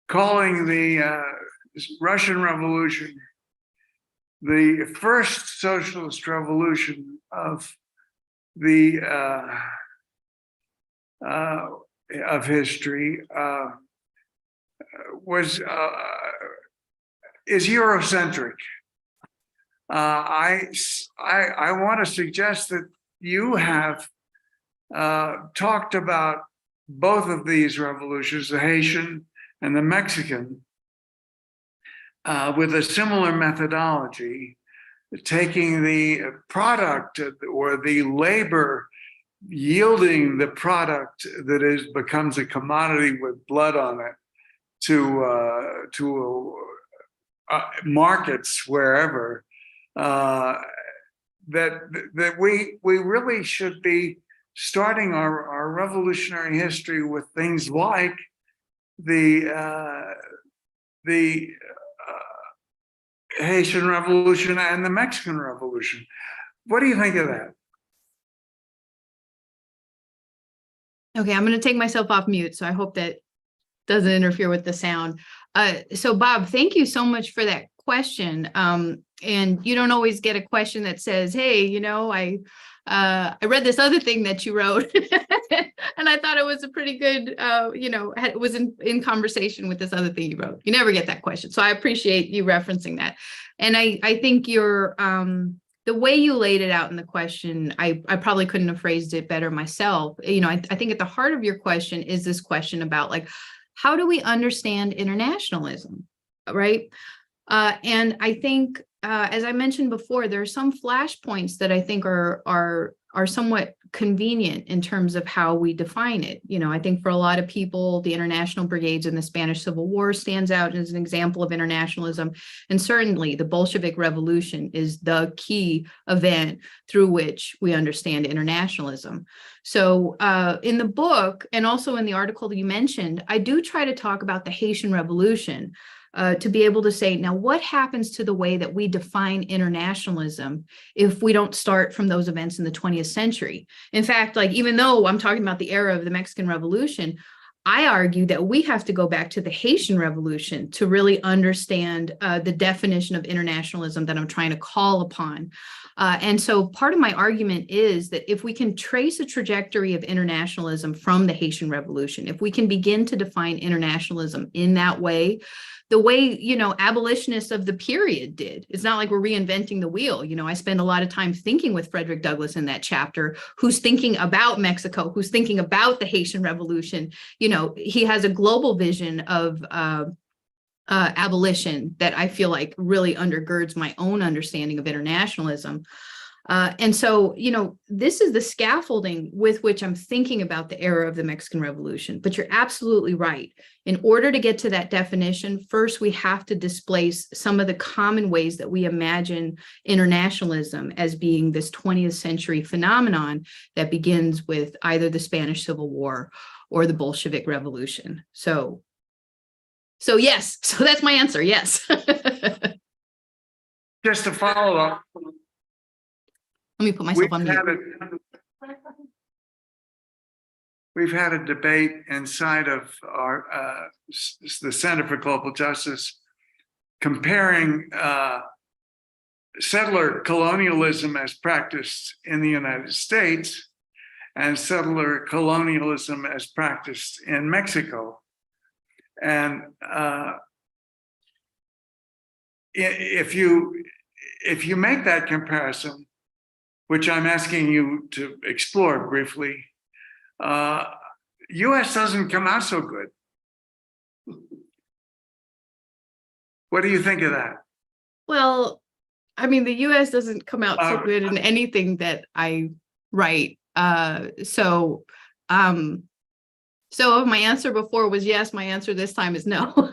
calling the Russian Revolution the first socialist revolution of the of history is Eurocentric. I want to suggest that you have talked about both of these revolutions, the Haitian and the Mexican, with a similar methodology, taking the product or the labor yielding the product that becomes a commodity with blood on it to markets wherever. That we really should be starting our revolutionary history with things like the Haitian Revolution and the Mexican Revolution. What do you think of that? Okay, I'm going to take myself off mute, so I hope that doesn't interfere with the sound. So Bob, thank you so much for that question. And you don't always get a question that says, hey, you know, I read this other thing that you wrote and I thought it was a pretty good, it was in conversation with this other thing you wrote. You never get that question. So I appreciate you referencing that. And I think the way you laid it out in the question, I probably couldn't have phrased it better myself. I think at the heart of your question is this question about like, how do we understand internationalism, right? And I think, as I mentioned before, there are some flashpoints that I think are somewhat convenient in terms of how we define it. I think for a lot of people, the international brigades in the Spanish Civil War stands out as an example of internationalism. And certainly the Bolshevik Revolution is the key event through which we understand internationalism. So in the book, and also in the article that you mentioned, I do try to talk about the Haitian Revolution, to be able to say, now what happens to the way that we define internationalism if we don't start from those events in the 20th century? In fact, like, even though I'm talking about the era of the Mexican Revolution, I argue that we have to go back to the Haitian Revolution to really understand the definition of internationalism that I'm trying to call upon. And so part of my argument is that if we can trace a trajectory of internationalism from the Haitian Revolution, if we can begin to define internationalism in that way, the way, abolitionists of the period did. It's not like we're reinventing the wheel. I spend a lot of time thinking with Frederick Douglass in that chapter, who's thinking about Mexico, who's thinking about the Haitian Revolution. He has a global vision of abolition that I feel like really undergirds my own understanding of internationalism. And so, this is the scaffolding with which I'm thinking about the era of the Mexican Revolution. But you're absolutely right. In order to get to that definition, first, we have to displace some of the common ways that we imagine internationalism as being this 20th century phenomenon that begins with either the Spanish Civil War or the Bolshevik Revolution. So yes, so that's my answer. Yes. Just to follow up. Let me put myself on mute. We've had a debate inside of the Center for Global Justice comparing settler colonialism as practiced in the United States and settler colonialism as practiced in Mexico. And if you make that comparison, which I'm asking you to explore briefly, U.S. doesn't come out so good. What do you think of that? Well, I mean, the U.S. doesn't come out so good in anything that I write. So if my answer before was yes, my answer this time is no.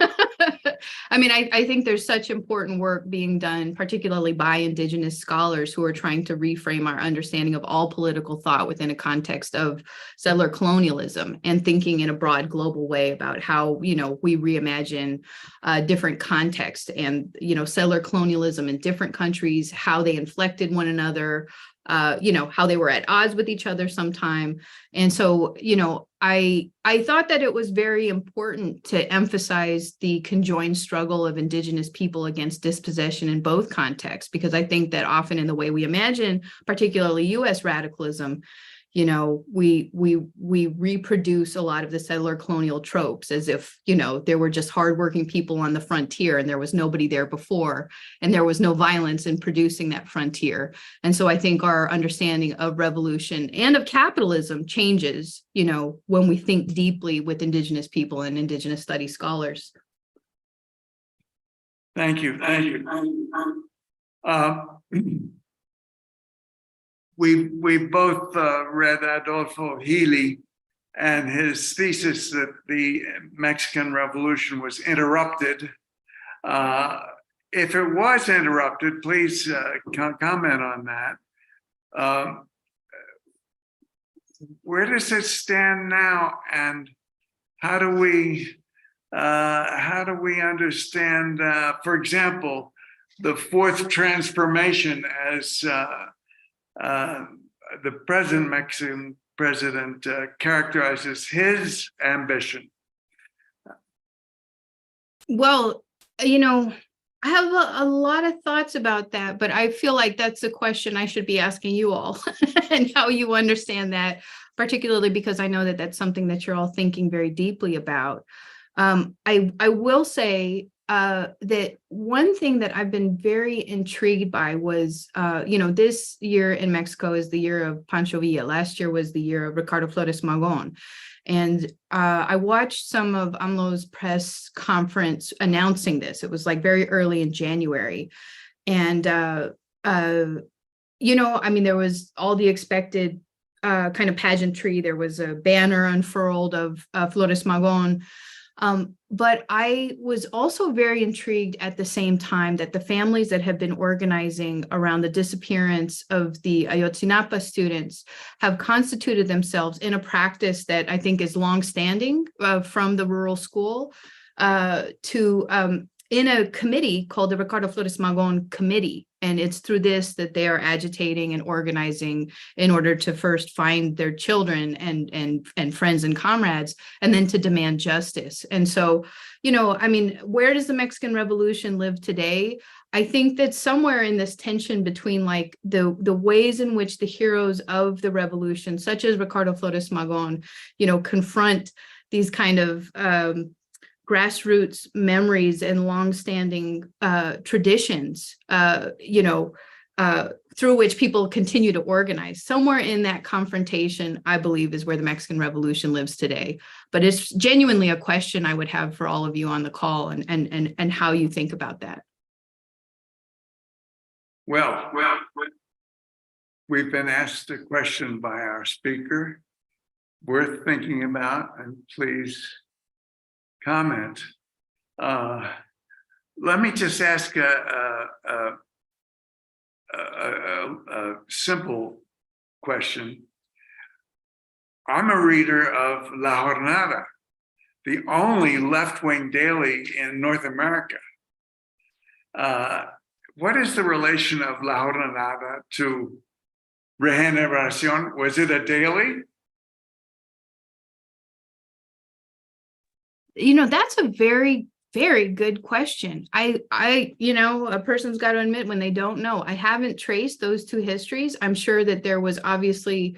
I mean, I think there's such important work being done, particularly by Indigenous scholars who are trying to reframe our understanding of all political thought within a context of settler colonialism and thinking in a broad global way about how, we reimagine different contexts and, settler colonialism in different countries, how they inflected one another, how they were at odds with each other sometime. And so, I thought that it was very important to emphasize the conjoined struggle of Indigenous people against dispossession in both contexts, because I think that often in the way we imagine, particularly U.S. radicalism, we reproduce a lot of the settler colonial tropes as if, there were just hardworking people on the frontier and there was nobody there before, and there was no violence in producing that frontier. And so I think our understanding of revolution and of capitalism changes, when we think deeply with Indigenous people and Indigenous studies scholars. Thank you. We both read Adolfo Healy and his thesis that the Mexican Revolution was interrupted. If it was interrupted, please comment on that. Where does it stand now, and how do we understand, for example, the fourth transformation as the present Mexican president characterizes his ambition? Well, I have a lot of thoughts about that, but I feel like that's a question I should be asking you all and how you understand that, particularly because I know that that's something that you're all thinking very deeply about. I will say that one thing that I've been very intrigued by was, this year in Mexico is the year of Pancho Villa. Last year was the year of Ricardo Flores Magón. And I watched some of AMLO's press conference announcing this. It was like very early in January. And, there was all the expected kind of pageantry. There was a banner unfurled of Flores Magón. But I was also very intrigued at the same time that the families that have been organizing around the disappearance of the Ayotzinapa students have constituted themselves in a practice that I think is longstanding from the rural school in a committee called the Ricardo Flores Magón Committee. And it's through this that they are agitating and organizing in order to first find their children and friends and comrades, and then to demand justice. And so, where does the Mexican Revolution live today? I think that somewhere in this tension between like the ways in which the heroes of the revolution, such as Ricardo Flores Magón, confront these kind of grassroots memories and longstanding traditions, through which people continue to organize. Somewhere in that confrontation, I believe, is where the Mexican Revolution lives today. But it's genuinely a question I would have for all of you on the call and how you think about that. Well, we've been asked a question by our speaker, worth thinking about, and please comment. Let me just ask a simple question. I'm a reader of La Jornada, the only left-wing daily in North America. What is the relation of La Jornada to Regeneración? Was it a daily? That's a very, very good question. A person's got to admit when they don't know. I haven't traced those two histories. I'm sure that there was obviously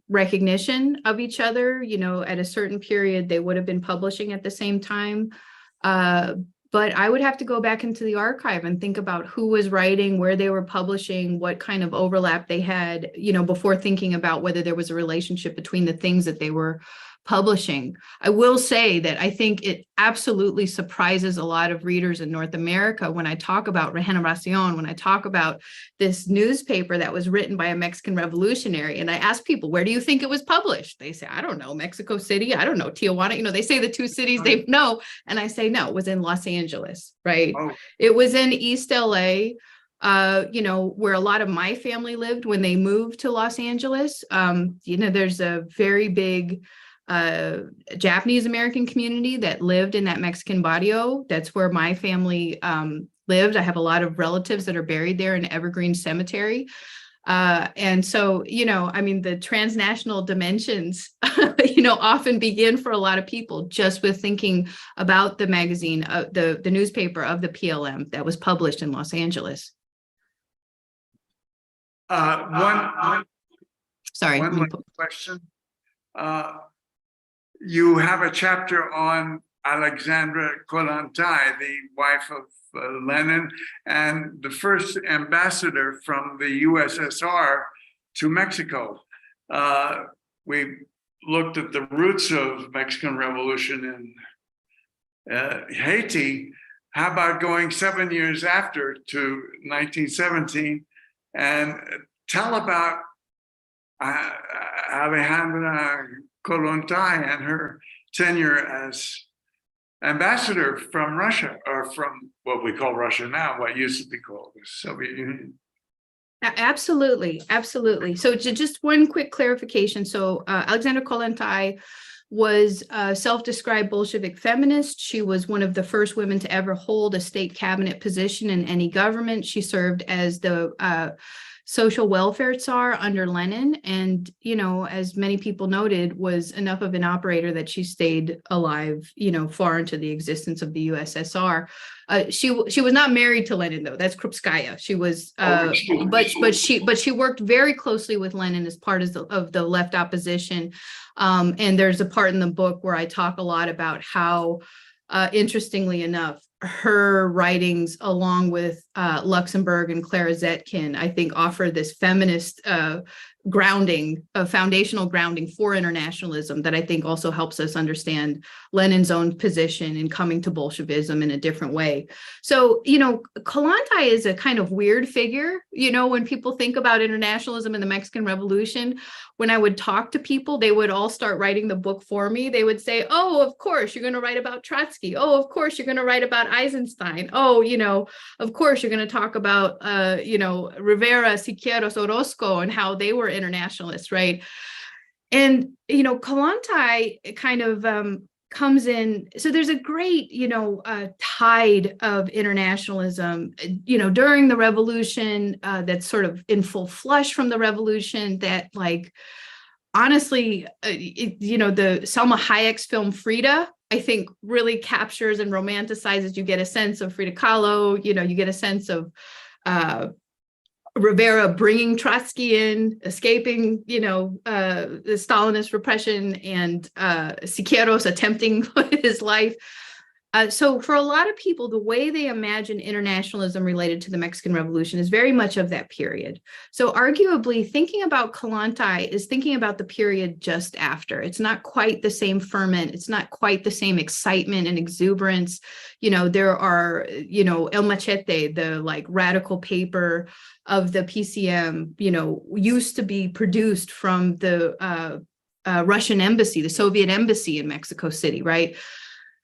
recognition of each other. At a certain period, they would have been publishing at the same time. But I would have to go back into the archive and think about who was writing, where they were publishing, what kind of overlap they had, before thinking about whether there was a relationship between the things that they were publishing. I will say that I think it absolutely surprises a lot of readers in North America when I talk about Regeneración, when I talk about this newspaper that was written by a Mexican revolutionary. And I ask people, where do you think it was published? They say, I don't know, Mexico City. I don't know, Tijuana. They say the two cities they know. And I say, no, it was in Los Angeles, right? Oh. It was in East LA. Where a lot of my family lived when they moved to Los Angeles. There's a very big Japanese American community that lived in that Mexican barrio. That's where my family lived. I have a lot of relatives that are buried there in Evergreen Cemetery. And so, the transnational dimensions, often begin for a lot of people just with thinking about the magazine, the newspaper of the PLM that was published in Los Angeles. One question. You have a chapter on Alexandra Kollontai, the wife of Lenin, and the first ambassador from the USSR to Mexico. We looked at the roots of Mexican Revolution in Haiti. How about going 7 years after to 1917 and tell about Alejandra Kollontai and her tenure as ambassador from Russia, or from what we call Russia now, what used to be called the Soviet Union. Absolutely. So just one quick clarification. So Alexandra Kollontai was a self-described Bolshevik feminist. She was one of the first women to ever hold a state cabinet position in any government. She served as the social welfare czar under Lenin. And, as many people noted, was enough of an operator that she stayed alive, far into the existence of the USSR. She was not married to Lenin, though. That's Krupskaya. She was, but she worked very closely with Lenin as part of the left opposition. And there's a part in the book where I talk a lot about how, interestingly enough, her writings, along with Luxemburg and Clara Zetkin, I think offer this feminist grounding, a foundational grounding for internationalism that I think also helps us understand Lenin's own position in coming to Bolshevism in a different way. So, Kollontai is a kind of weird figure, when people think about internationalism and the Mexican Revolution. When I would talk to people, they would all start writing the book for me. They would say, oh, of course, you're going to write about Trotsky. Oh, of course, you're going to write about Eisenstein. Oh, of course, you're going to talk about, Rivera, Siqueiros, Orozco, and how they were internationalists, right? And, Kollontai kind of comes in. So there's a great, tide of internationalism, during the revolution, that's sort of in full flush from the revolution that, like, honestly, the Salma Hayek's film Frida, I think, really captures and romanticizes. You get a sense of Frida Kahlo, you get a sense of Rivera bringing Trotsky in, escaping, the Stalinist repression, and Siqueiros attempting his life. So for a lot of people, the way they imagine internationalism related to the Mexican Revolution is very much of that period. So arguably, thinking about Kollontai is thinking about the period just after. It's not quite the same ferment. It's not quite the same excitement and exuberance. There are, El Machete, the radical paper of the PCM, used to be produced from the Russian embassy, the Soviet embassy in Mexico City, right?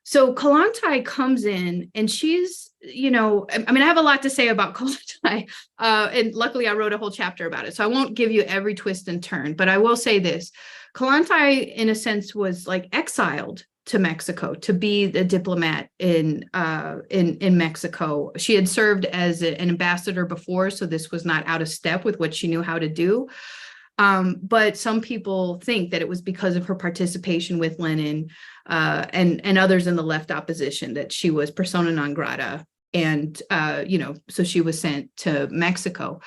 So Kollontai comes in, and she's, I have a lot to say about Kollontai, and luckily I wrote a whole chapter about it. So I won't give you every twist and turn, but I will say this. Kollontai, in a sense, was exiled to Mexico to be the diplomat in Mexico. She had served as an ambassador before, so this was not out of step with what she knew how to do. But some people think that it was because of her participation with Lenin and others in the left opposition that she was persona non grata, and so she was sent to Mexico.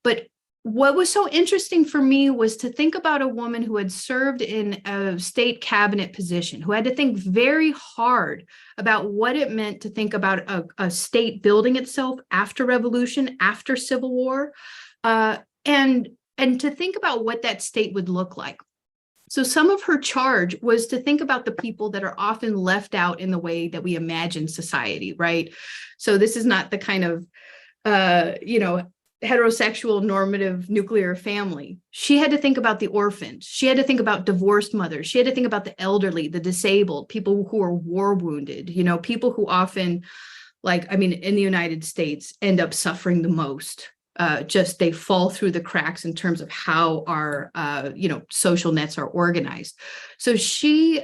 But what was so interesting for me was to think about a woman who had served in a state cabinet position, who had to think very hard about what it meant to think about a state building itself after revolution, after Civil War, and to think about what that state would look like. So some of her charge was to think about the people that are often left out in the way that we imagine society, right? So this is not the kind of, heterosexual normative nuclear family. She had to think about the orphans. She had to think about divorced mothers. She had to think about the elderly, the disabled, people who are war wounded, people who often, in the United States, end up suffering the most. They fall through the cracks in terms of how our, social nets are organized. So she,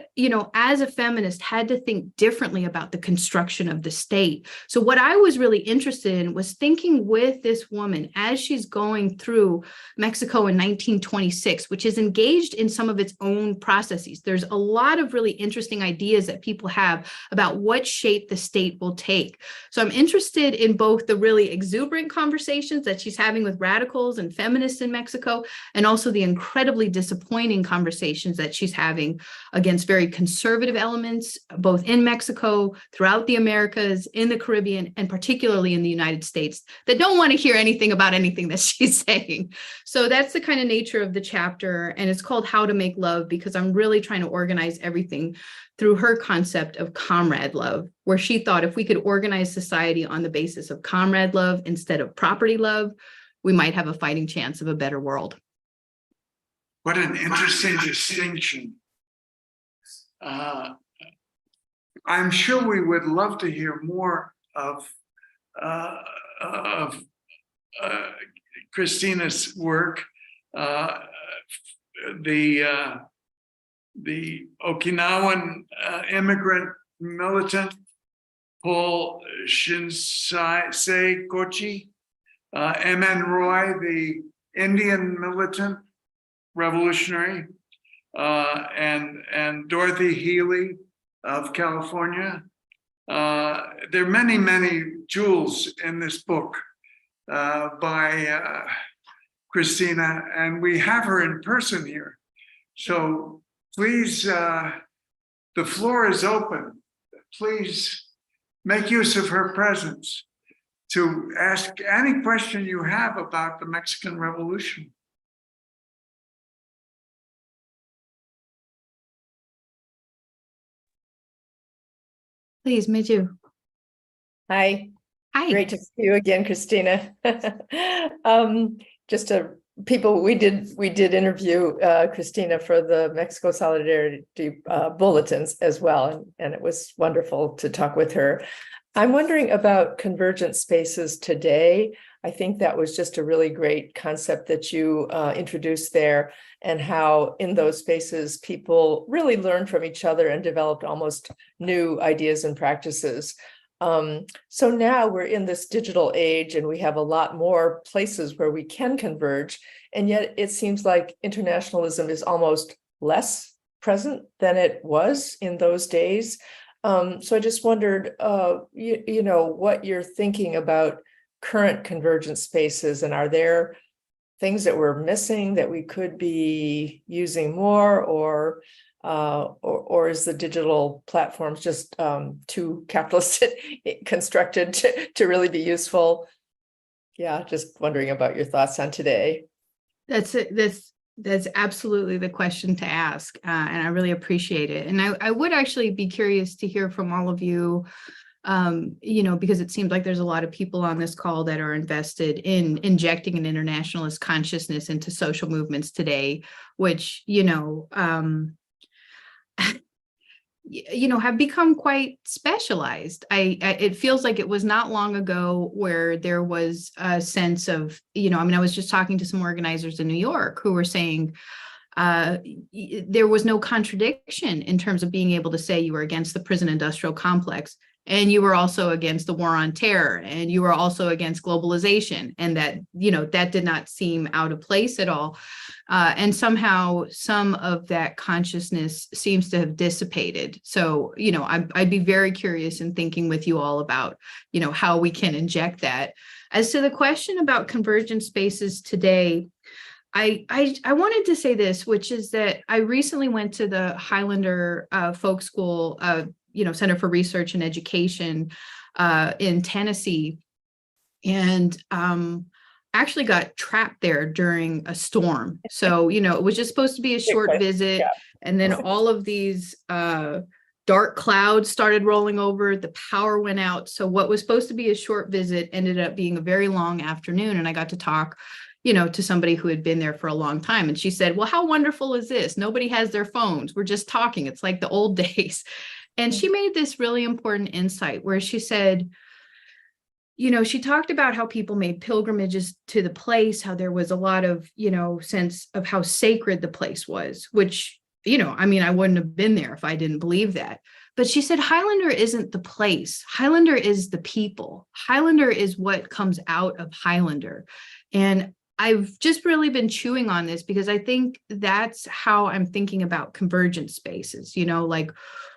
as a feminist, had to think differently about the construction of the state. So what I was really interested in was thinking with this woman as she's going through Mexico in 1926, which is engaged in some of its own processes. There's a lot of really interesting ideas that people have about what shape the state will take. So I'm interested in both the really exuberant conversations that she's having with radicals and feminists in Mexico, and also the incredibly disappointing conversations that she's having against very conservative elements, both in Mexico, throughout the Americas, in the Caribbean, and particularly in the United States, that don't want to hear anything about anything that she's saying. So that's the kind of nature of the chapter, and it's called How to Make Love, because I'm really trying to organize everything through her concept of comrade love, where she thought if we could organize society on the basis of comrade love instead of property love, we might have a fighting chance of a better world. What an interesting distinction. I'm sure we would love to hear more of Christina's work. The Okinawan immigrant militant Paul Shinsei Kochi, M.N. Roy, the Indian militant revolutionary, and Dorothy Healy of California. There are many, many jewels in this book by Christina, and we have her in person here. So please, the floor is open. Please make use of her presence to ask any question you have about the Mexican Revolution. Please, Miju. Hi, Hi. great to see you again, Christina. Just a people, we did interview Christina for the Mexico Solidarity bulletins as well, and it was wonderful to talk with her. I'm wondering about convergent spaces today. I think that was just a really great concept that you introduced there, and how in those spaces people really learned from each other and developed almost new ideas and practices. So now we're in this digital age and we have a lot more places where we can converge, and yet it seems like internationalism is almost less present than it was in those days. So I just wondered, you know, what you're thinking about current convergent spaces, and are there things that we're missing that we could be using more, or is the digital platforms just too capitalist constructed to really be useful? Yeah, just wondering about your thoughts on today. That's absolutely the question to ask, and I really appreciate it. And I would actually be curious to hear from all of you, you know, because it seems like there's a lot of people on this call that are invested in injecting an internationalist consciousness into social movements today, which, you know, have become quite specialized. It feels like it was not long ago where there was a sense of, you know, I mean, I was just talking to some organizers in New York who were saying there was no contradiction in terms of being able to say you were against the prison industrial complex, and you were also against the war on terror, and you were also against globalization, and that, you know, that did not seem out of place at all. And somehow some of that consciousness seems to have dissipated. So, you know, I'd be very curious in thinking with you all about, you know, how we can inject that. As to the question about convergent spaces today, I wanted to say this, which is that I recently went to the Highlander Folk School, Center for Research and Education in Tennessee, and actually got trapped there during a storm. So, you know, it was just supposed to be a short visit, and then all of these dark clouds started rolling over, the power went out. So what was supposed to be a short visit ended up being a very long afternoon, and I got to talk, you know, to somebody who had been there for a long time. And she said, well, how wonderful is this? Nobody has their phones. We're just talking. It's like the old days. And she made this really important insight where she said, you know, she talked about how people made pilgrimages to the place, how there was a lot of, you know, sense of how sacred the place was, which, you know, I mean, I wouldn't have been there if I didn't believe that. But she said, Highlander isn't the place. Highlander is the people. Highlander is what comes out of Highlander. And I've just really been chewing on this because I think that's how I'm thinking about convergent spaces. You know, like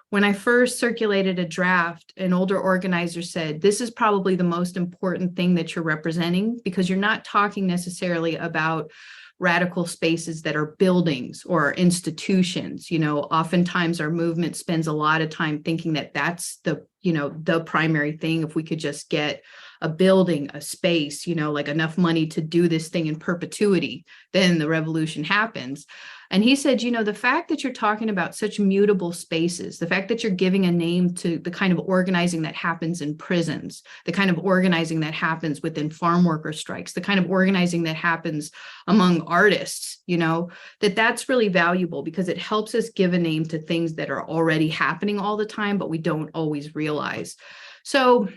when I first circulated a draft, an older organizer said, this is probably the most important thing that you're representing, because you're not talking necessarily about radical spaces that are buildings or institutions. You know, oftentimes our movement spends a lot of time thinking that that's the, you know, the primary thing. If we could just get a building, a space, you know, like enough money to do this thing in perpetuity, then the revolution happens. And he said, you know, the fact that you're talking about such mutable spaces, the fact that you're giving a name to the kind of organizing that happens in prisons, the kind of organizing that happens within farm worker strikes, the kind of organizing that happens among artists, you know, that's really valuable because it helps us give a name to things that are already happening all the time, but we don't always realize. So,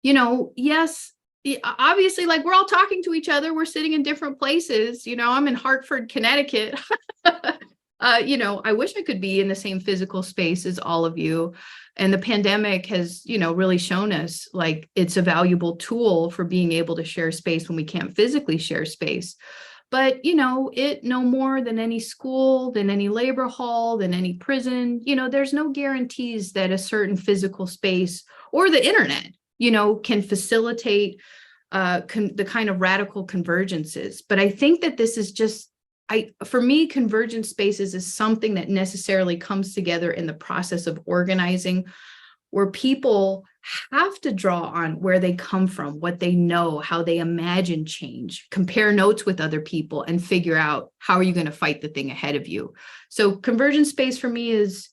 you know, yes, obviously, like we're all talking to each other. We're sitting in different places. You know, I'm in Hartford, Connecticut. You know, I wish I could be in the same physical space as all of you. And the pandemic has, you know, really shown us like it's a valuable tool for being able to share space when we can't physically share space. But, you know, it no more than any school, than any labor hall, than any prison, you know, there's no guarantees that a certain physical space or the internet, you know, can facilitate the kind of radical convergences. But I think that this is just, for me, convergent spaces is something that necessarily comes together in the process of organizing, where people have to draw on where they come from, what they know, how they imagine change, compare notes with other people, and figure out how are you going to fight the thing ahead of you. So convergent space for me is,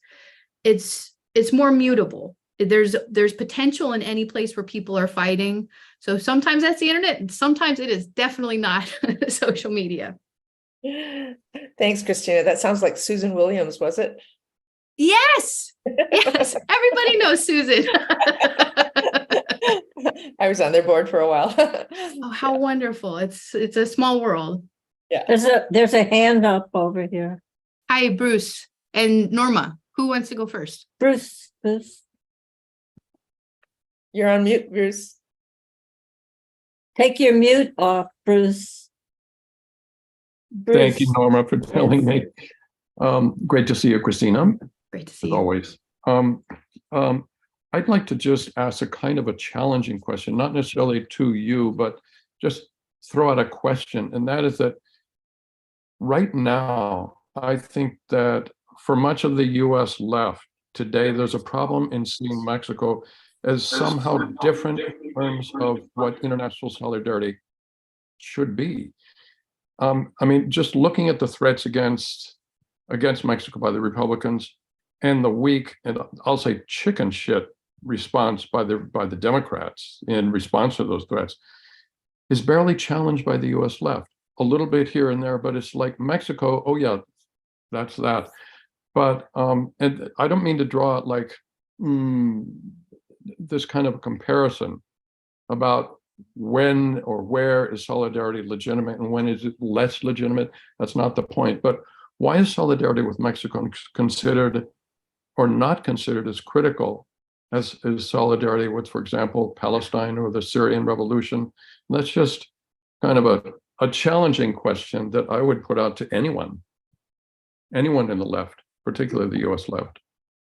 it's more mutable. There's potential in any place where people are fighting. So sometimes that's the internet, and sometimes it is definitely not social media. Thanks, Christina. That sounds like Susan Williams, was it? Yes. Yes. Everybody knows Susan. I was on their board for a while. Oh, how wonderful. It's a small world. Yeah. There's a hand up over here. Hi, Bruce and Norma. Who wants to go first? Bruce. You're on mute, Bruce. Take your mute off, Bruce. Thank you, Norma, for telling me. Great to see you, Christina, Great to see as you. always. I'd like to just ask a kind of a challenging question, not necessarily to you, but just throw out a question. And that is that right now, I think that for much of the US left today, there's a problem in seeing Mexico as somehow different in terms of what international solidarity should be. I mean, just looking at the threats against Mexico by the Republicans and the weak, and I'll say chicken shit response by the Democrats in response to those threats is barely challenged by the US left. A little bit here and there, but it's like Mexico, oh yeah, that's that. But and I don't mean to draw it like this kind of a comparison about when or where is solidarity legitimate and when is it less legitimate. That's not the point. But why is solidarity with Mexico considered or not considered as critical as is solidarity with, for example, Palestine or the Syrian revolution? And that's just kind of a challenging question that I would put out to anyone in the left, particularly the US left.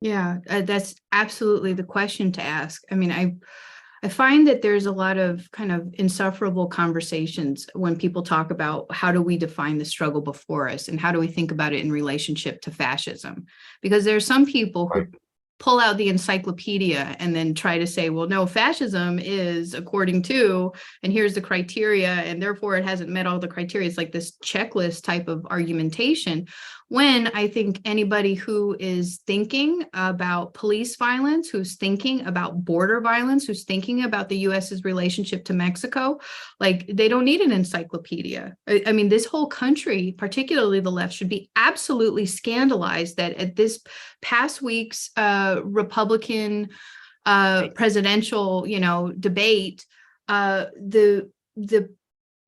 Yeah, that's absolutely the question to ask. I mean, I find that there's a lot of kind of insufferable conversations when people talk about how do we define the struggle before us and how do we think about it in relationship to fascism? Because there are some people who pull out the encyclopedia and then try to say, well, no, fascism is according to, and here's the criteria, and therefore it hasn't met all the criteria. It's like this checklist type of argumentation. When I think anybody who is thinking about police violence, who's thinking about border violence, who's thinking about the US's relationship to Mexico, like they don't need an encyclopedia. I mean, this whole country, particularly the left, should be absolutely scandalized that at this past week's Republican presidential, debate,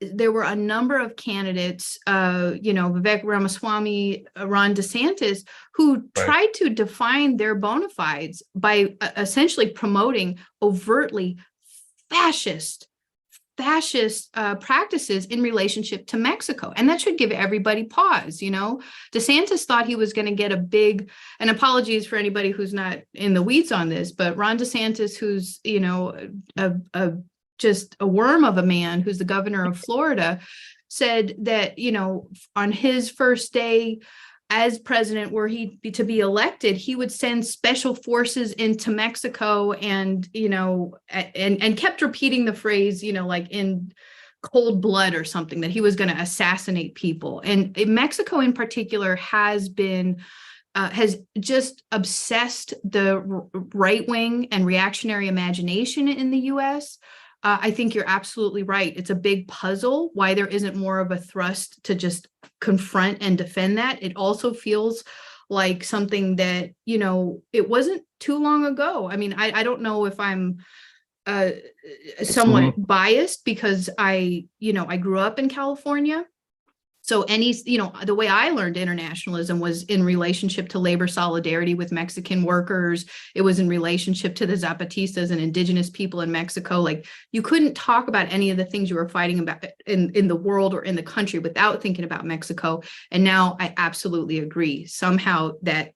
there were a number of candidates, Vivek Ramaswamy, Ron DeSantis, who tried to define their bona fides by essentially promoting overtly fascist practices in relationship to Mexico. And that should give everybody pause. DeSantis thought he was going to get a big, and apologies for anybody who's not in the weeds on this, but Ron DeSantis, who's, just a worm of a man, who's the governor of Florida, said that, on his first day as president, were he to be elected, he would send special forces into Mexico and kept repeating the phrase, like in cold blood or something, that he was going to assassinate people. And Mexico in particular has just obsessed the right wing and reactionary imagination in the US. I think you're absolutely right. It's a big puzzle why there isn't more of a thrust to just confront and defend that. It also feels like something that, it wasn't too long ago. I mean, I don't know if I'm somewhat biased because I grew up in California. So the way I learned internationalism was in relationship to labor solidarity with Mexican workers. It was in relationship to the Zapatistas and indigenous people in Mexico. Like, you couldn't talk about any of the things you were fighting about in the world or in the country without thinking about Mexico. And now I absolutely agree. Somehow that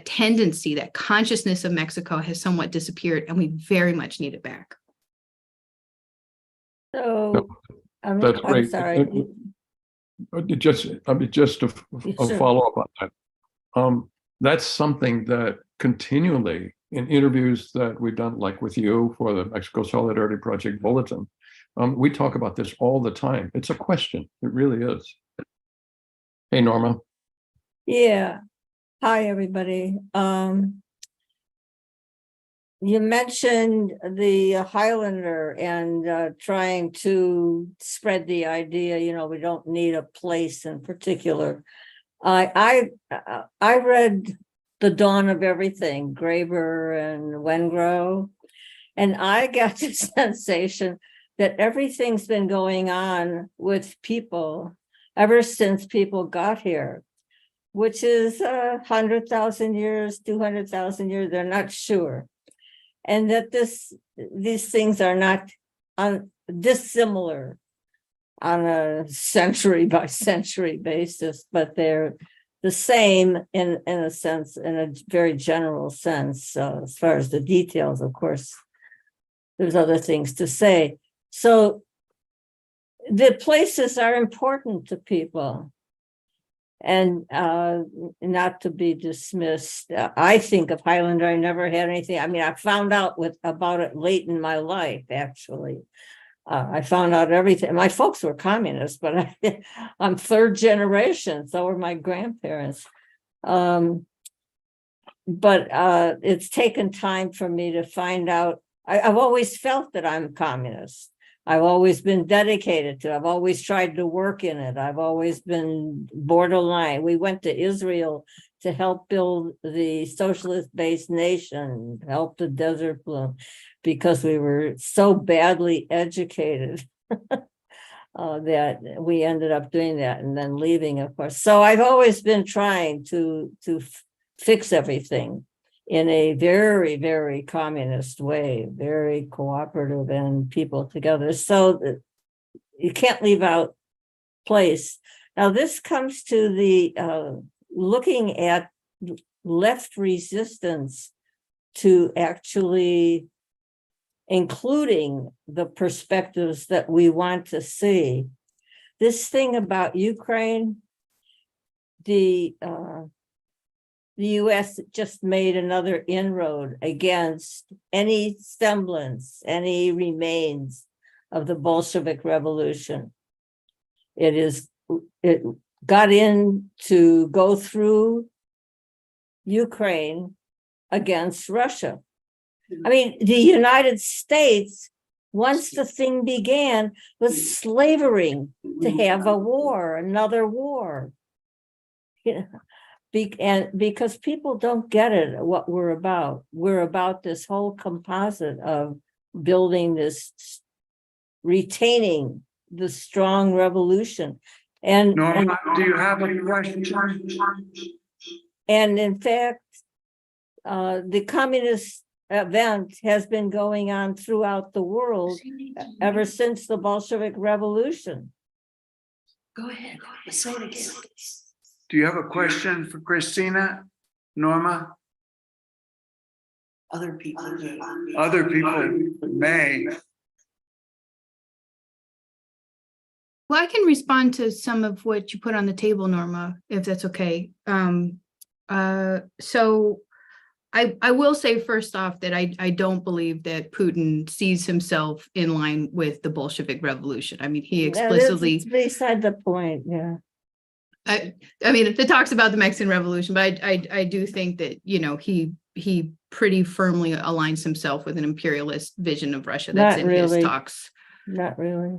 tendency, that consciousness of Mexico has somewhat disappeared, and we very much need it back. So, That's I'm great. sorry. Just to Sure. follow up on that. That's something that continually in interviews that we've done, like with you for the Mexico Solidarity Project Bulletin, we talk about this all the time. It's a question. It really is. Hey, Norma. Yeah. Hi, everybody. You mentioned the Highlander and trying to spread the idea, we don't need a place in particular. I read The Dawn of Everything, Graeber and Wengrow, and I got the sensation that everything's been going on with people ever since people got here, which is 100,000 years, 200,000 years, they're not sure. And that these things are not dissimilar on a century by century basis, but they're the same in a sense, in a very general sense. As far as the details, of course, there's other things to say. So the places are important to people, and not to be dismissed. I think of Highlander, I never had anything. I mean, I found out about it late in my life, actually. I found out everything. My folks were communists, but I'm third generation, so were my grandparents. But it's taken time for me to find out. I've always felt that I'm communist. I've always been dedicated to it. I've always tried to work in it. I've always been borderline. We went to Israel to help build the socialist-based nation, help the desert bloom, because we were so badly educated that we ended up doing that and then leaving, of course. So I've always been trying to fix everything in a very, very communist way, very cooperative and people together. So you can't leave out place. Now, this comes to the looking at left resistance to actually including the perspectives that we want to see. This thing about Ukraine, the US just made another inroad against any semblance, any remains of the Bolshevik Revolution. It got in to go through Ukraine against Russia. I mean, the United States, once the thing began, was slavering to have a war, another war. And because people don't get it, what we're about. We're about this whole composite of building this, retaining the strong revolution. And Norma, do you have a question? And in fact, the communist event has been going on throughout the world ever since the Bolshevik Revolution. Go ahead, say it again. Do you have a question for Christina, Norma? Other people may. Well, I can respond to some of what you put on the table, Norma, if that's okay. So I will say first off that I don't believe that Putin sees himself in line with the Bolshevik Revolution. I mean, he explicitly— It's beside the point, yeah. I mean, it talks about the Mexican Revolution, but I do think that, he pretty firmly aligns himself with an imperialist vision of Russia that's in his talks. Not really.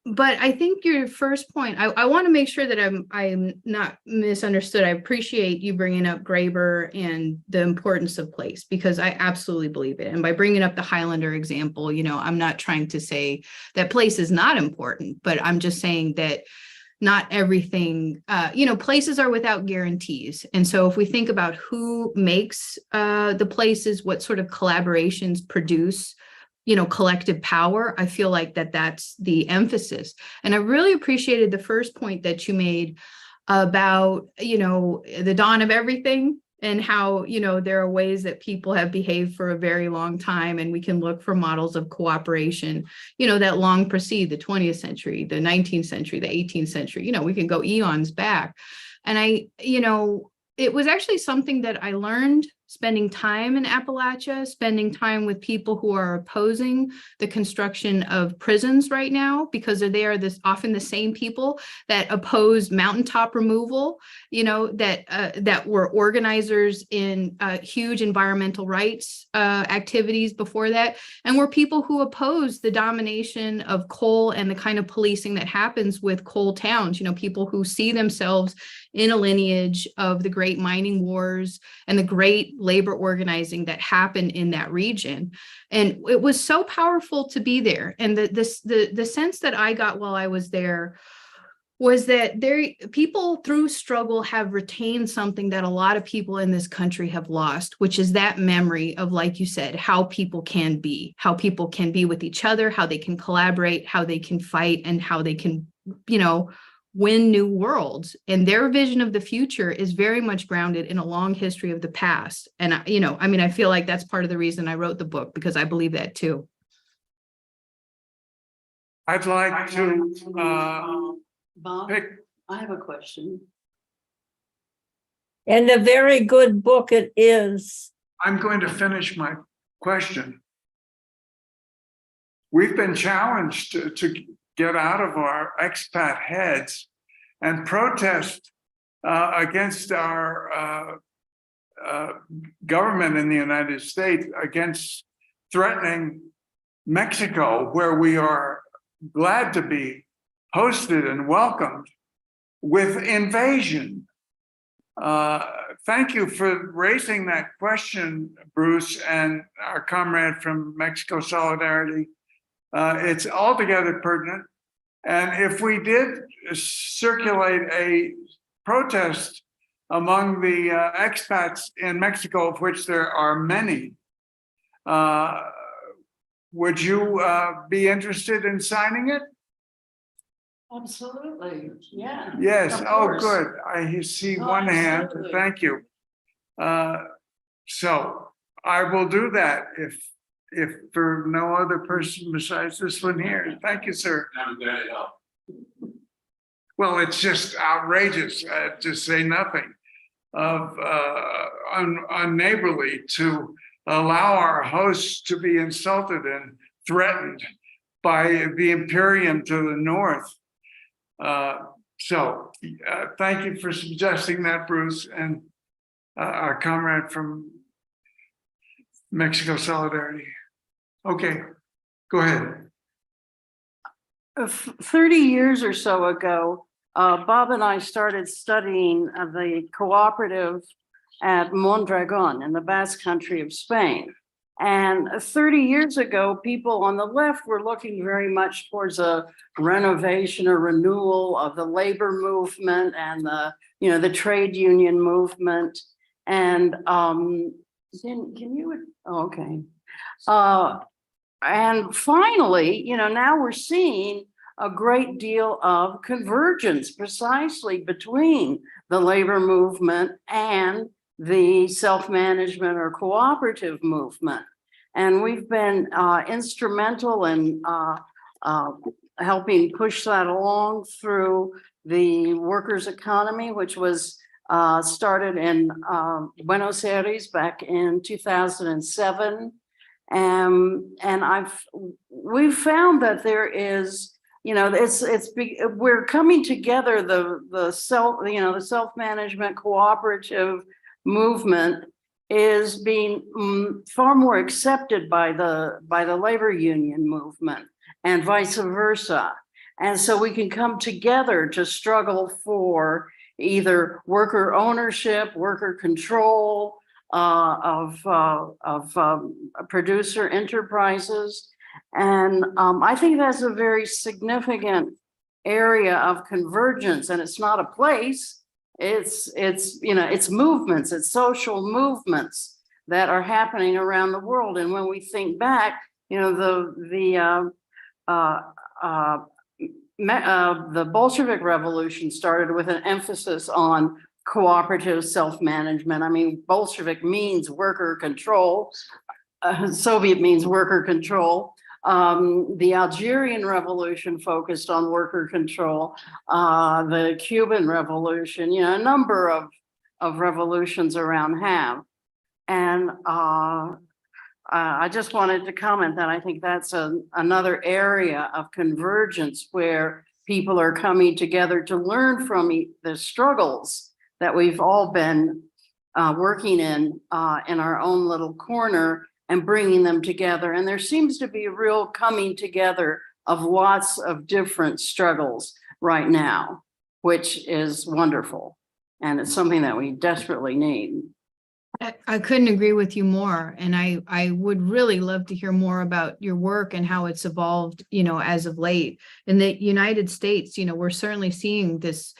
But I think your first point, I want to make sure that I'm not misunderstood. I appreciate you bringing up Graeber and the importance of place, because I absolutely believe it. And by bringing up the Highlander example, I'm not trying to say that place is not important, but I'm just saying that not everything, places are without guarantees. And so if we think about who makes the places, what sort of collaborations produce, collective power, I feel like that's the emphasis. And I really appreciated the first point that you made about, the dawn of everything, and how, there are ways that people have behaved for a very long time, and we can look for models of cooperation, that long precede the 20th century, the 19th century, the 18th century, we can go eons back. And it was actually something that I learned spending time in Appalachia, spending time with people who are opposing the construction of prisons right now, because they are often the same people that opposed mountaintop removal, that were organizers in huge environmental rights activities before that, and were people who opposed the domination of coal and the kind of policing that happens with coal towns, people who see themselves in a lineage of the great mining wars and the great labor organizing that happened in that region. And it was so powerful to be there. And the sense that I got while I was there was that people through struggle have retained something that a lot of people in this country have lost, which is that memory of, like you said, how people can be with each other, how they can collaborate, how they can fight, and how they can, win new worlds. And their vision of the future is very much grounded in a long history of the past. And, I feel like that's part of the reason I wrote the book, because I believe that too. I'd like to Bob, pick, I have a question. And a very good book it is. I'm going to finish my question. We've been challenged to get out of our expat heads and protest against our government in the United States, against threatening Mexico, where we are glad to be hosted and welcomed, with invasion. Thank you for raising that question, Bruce, and our comrade from Mexico Solidarity. It's altogether pertinent. And if we did circulate a protest among the expats in Mexico, of which there are many, would you be interested in signing it? Absolutely, yeah. Yes, Of oh, course. good. I see Oh, one hand, absolutely. thank you. So I will do that if for no other person besides this one here. Thank you, sir. Well, it's just outrageous, to say nothing of unneighborly, to allow our hosts to be insulted and threatened by the Imperium to the north. Thank you for suggesting that, Bruce, and our comrade from Mexico Solidarity. Okay, go ahead. 30 years or so ago, Bob and I started studying the cooperative at Mondragon in the Basque Country of Spain. And 30 years ago, people on the left were looking very much towards a renovation or renewal of the labor movement and the trade union movement. And okay. And finally, now we're seeing a great deal of convergence precisely between the labor movement and the self-management or cooperative movement. And we've been instrumental in helping push that along through the workers' economy, which was started in Buenos Aires back in 2007. And we've found that there is, we're coming together, the self-management cooperative movement is being far more accepted by the labor union movement and vice versa. And so we can come together to struggle for either worker ownership, worker control of producer enterprises. And I think that's a very significant area of convergence, and it's not a place. It's movements, it's social movements that are happening around the world. And when we think back, the Bolshevik Revolution started with an emphasis on cooperative self-management. I mean, Bolshevik means worker control. Soviet means worker control. The Algerian Revolution focused on worker control. The Cuban Revolution, a number of revolutions around have. And I just wanted to comment that I think that's another area of convergence where people are coming together to learn from the struggles that we've all been working in our own little corner, and bringing them together. And there seems to be a real coming together of lots of different struggles right now, which is wonderful. And it's something that we desperately need. I couldn't agree with you more. And I would really love to hear more about your work and how it's evolved, as of late. In the United States, we're certainly seeing this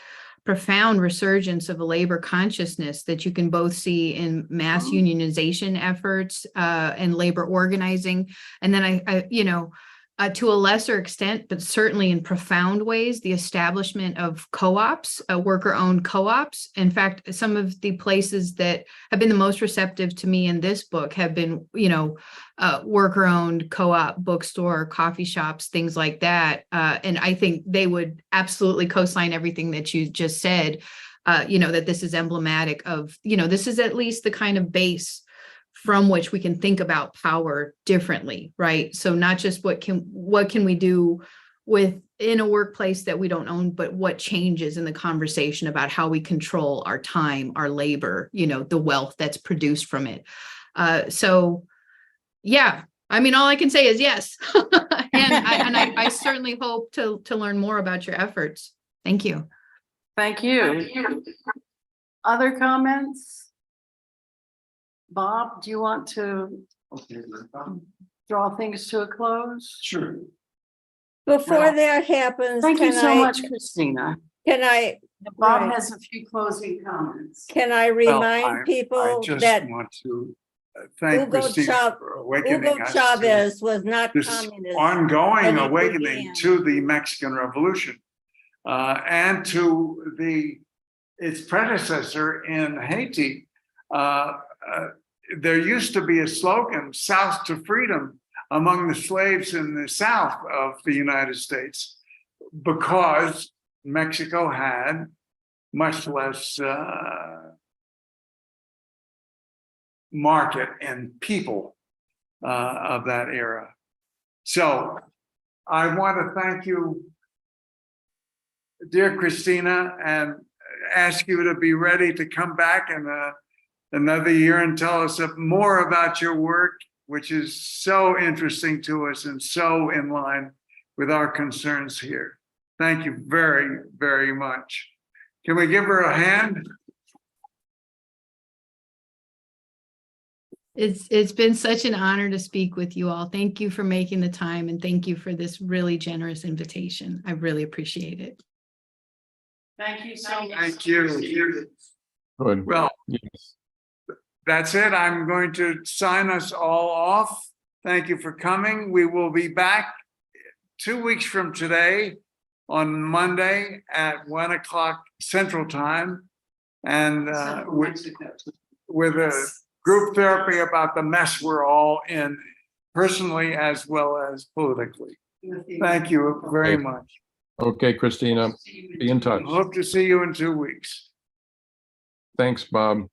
profound resurgence of a labor consciousness that you can both see in mass unionization efforts and labor organizing. And then to a lesser extent, but certainly in profound ways, the establishment of co-ops, worker-owned co-ops. In fact, some of the places that have been the most receptive to me in this book have been, worker-owned co-op, bookstore, coffee shops, things like that. And I think they would absolutely co-sign everything that you just said, that this is emblematic of, this is at least the kind of base from which we can think about power differently, right? So not just what can we do within a workplace that we don't own, but what changes in the conversation about how we control our time, our labor, the wealth that's produced from it. So yeah, I mean, all I can say is yes. and I certainly hope to learn more about your efforts. Thank you. Thank you. Other comments? Bob, do you want to draw things to a close? Sure. Before that happens, Thank you can so I, much, Christina. can I, Bob Right. has a few closing comments. can I Well, remind I people just that want to thank Hugo Christina for awakening Hugo us Chavez was not to this communist. ongoing when he awakening began. to the Mexican Revolution and to its predecessor in Haiti. There used to be a slogan, "South to Freedom," among the slaves in the South of the United States, because Mexico had much less market and people of that era. So I want to thank you, dear Christina, and ask you to be ready to come back in another year and tell us more about your work, which is so interesting to us and so in line with our concerns here. Thank you very, very much. Can we give her a hand? It's been such an honor to speak with you all. Thank you for making the time, and thank you for this really generous invitation. I really appreciate it. Thank you so much. Thank you. Good. Well, Yes. that's it. I'm going to sign us all off. Thank you for coming. We will be back 2 weeks from today on Monday at 1 o'clock Central Time, and with a group therapy about the mess we're all in, personally as well as politically. Thank you very much. Okay, Christina, be in touch. Hope to see you in 2 weeks. Thanks, Bob.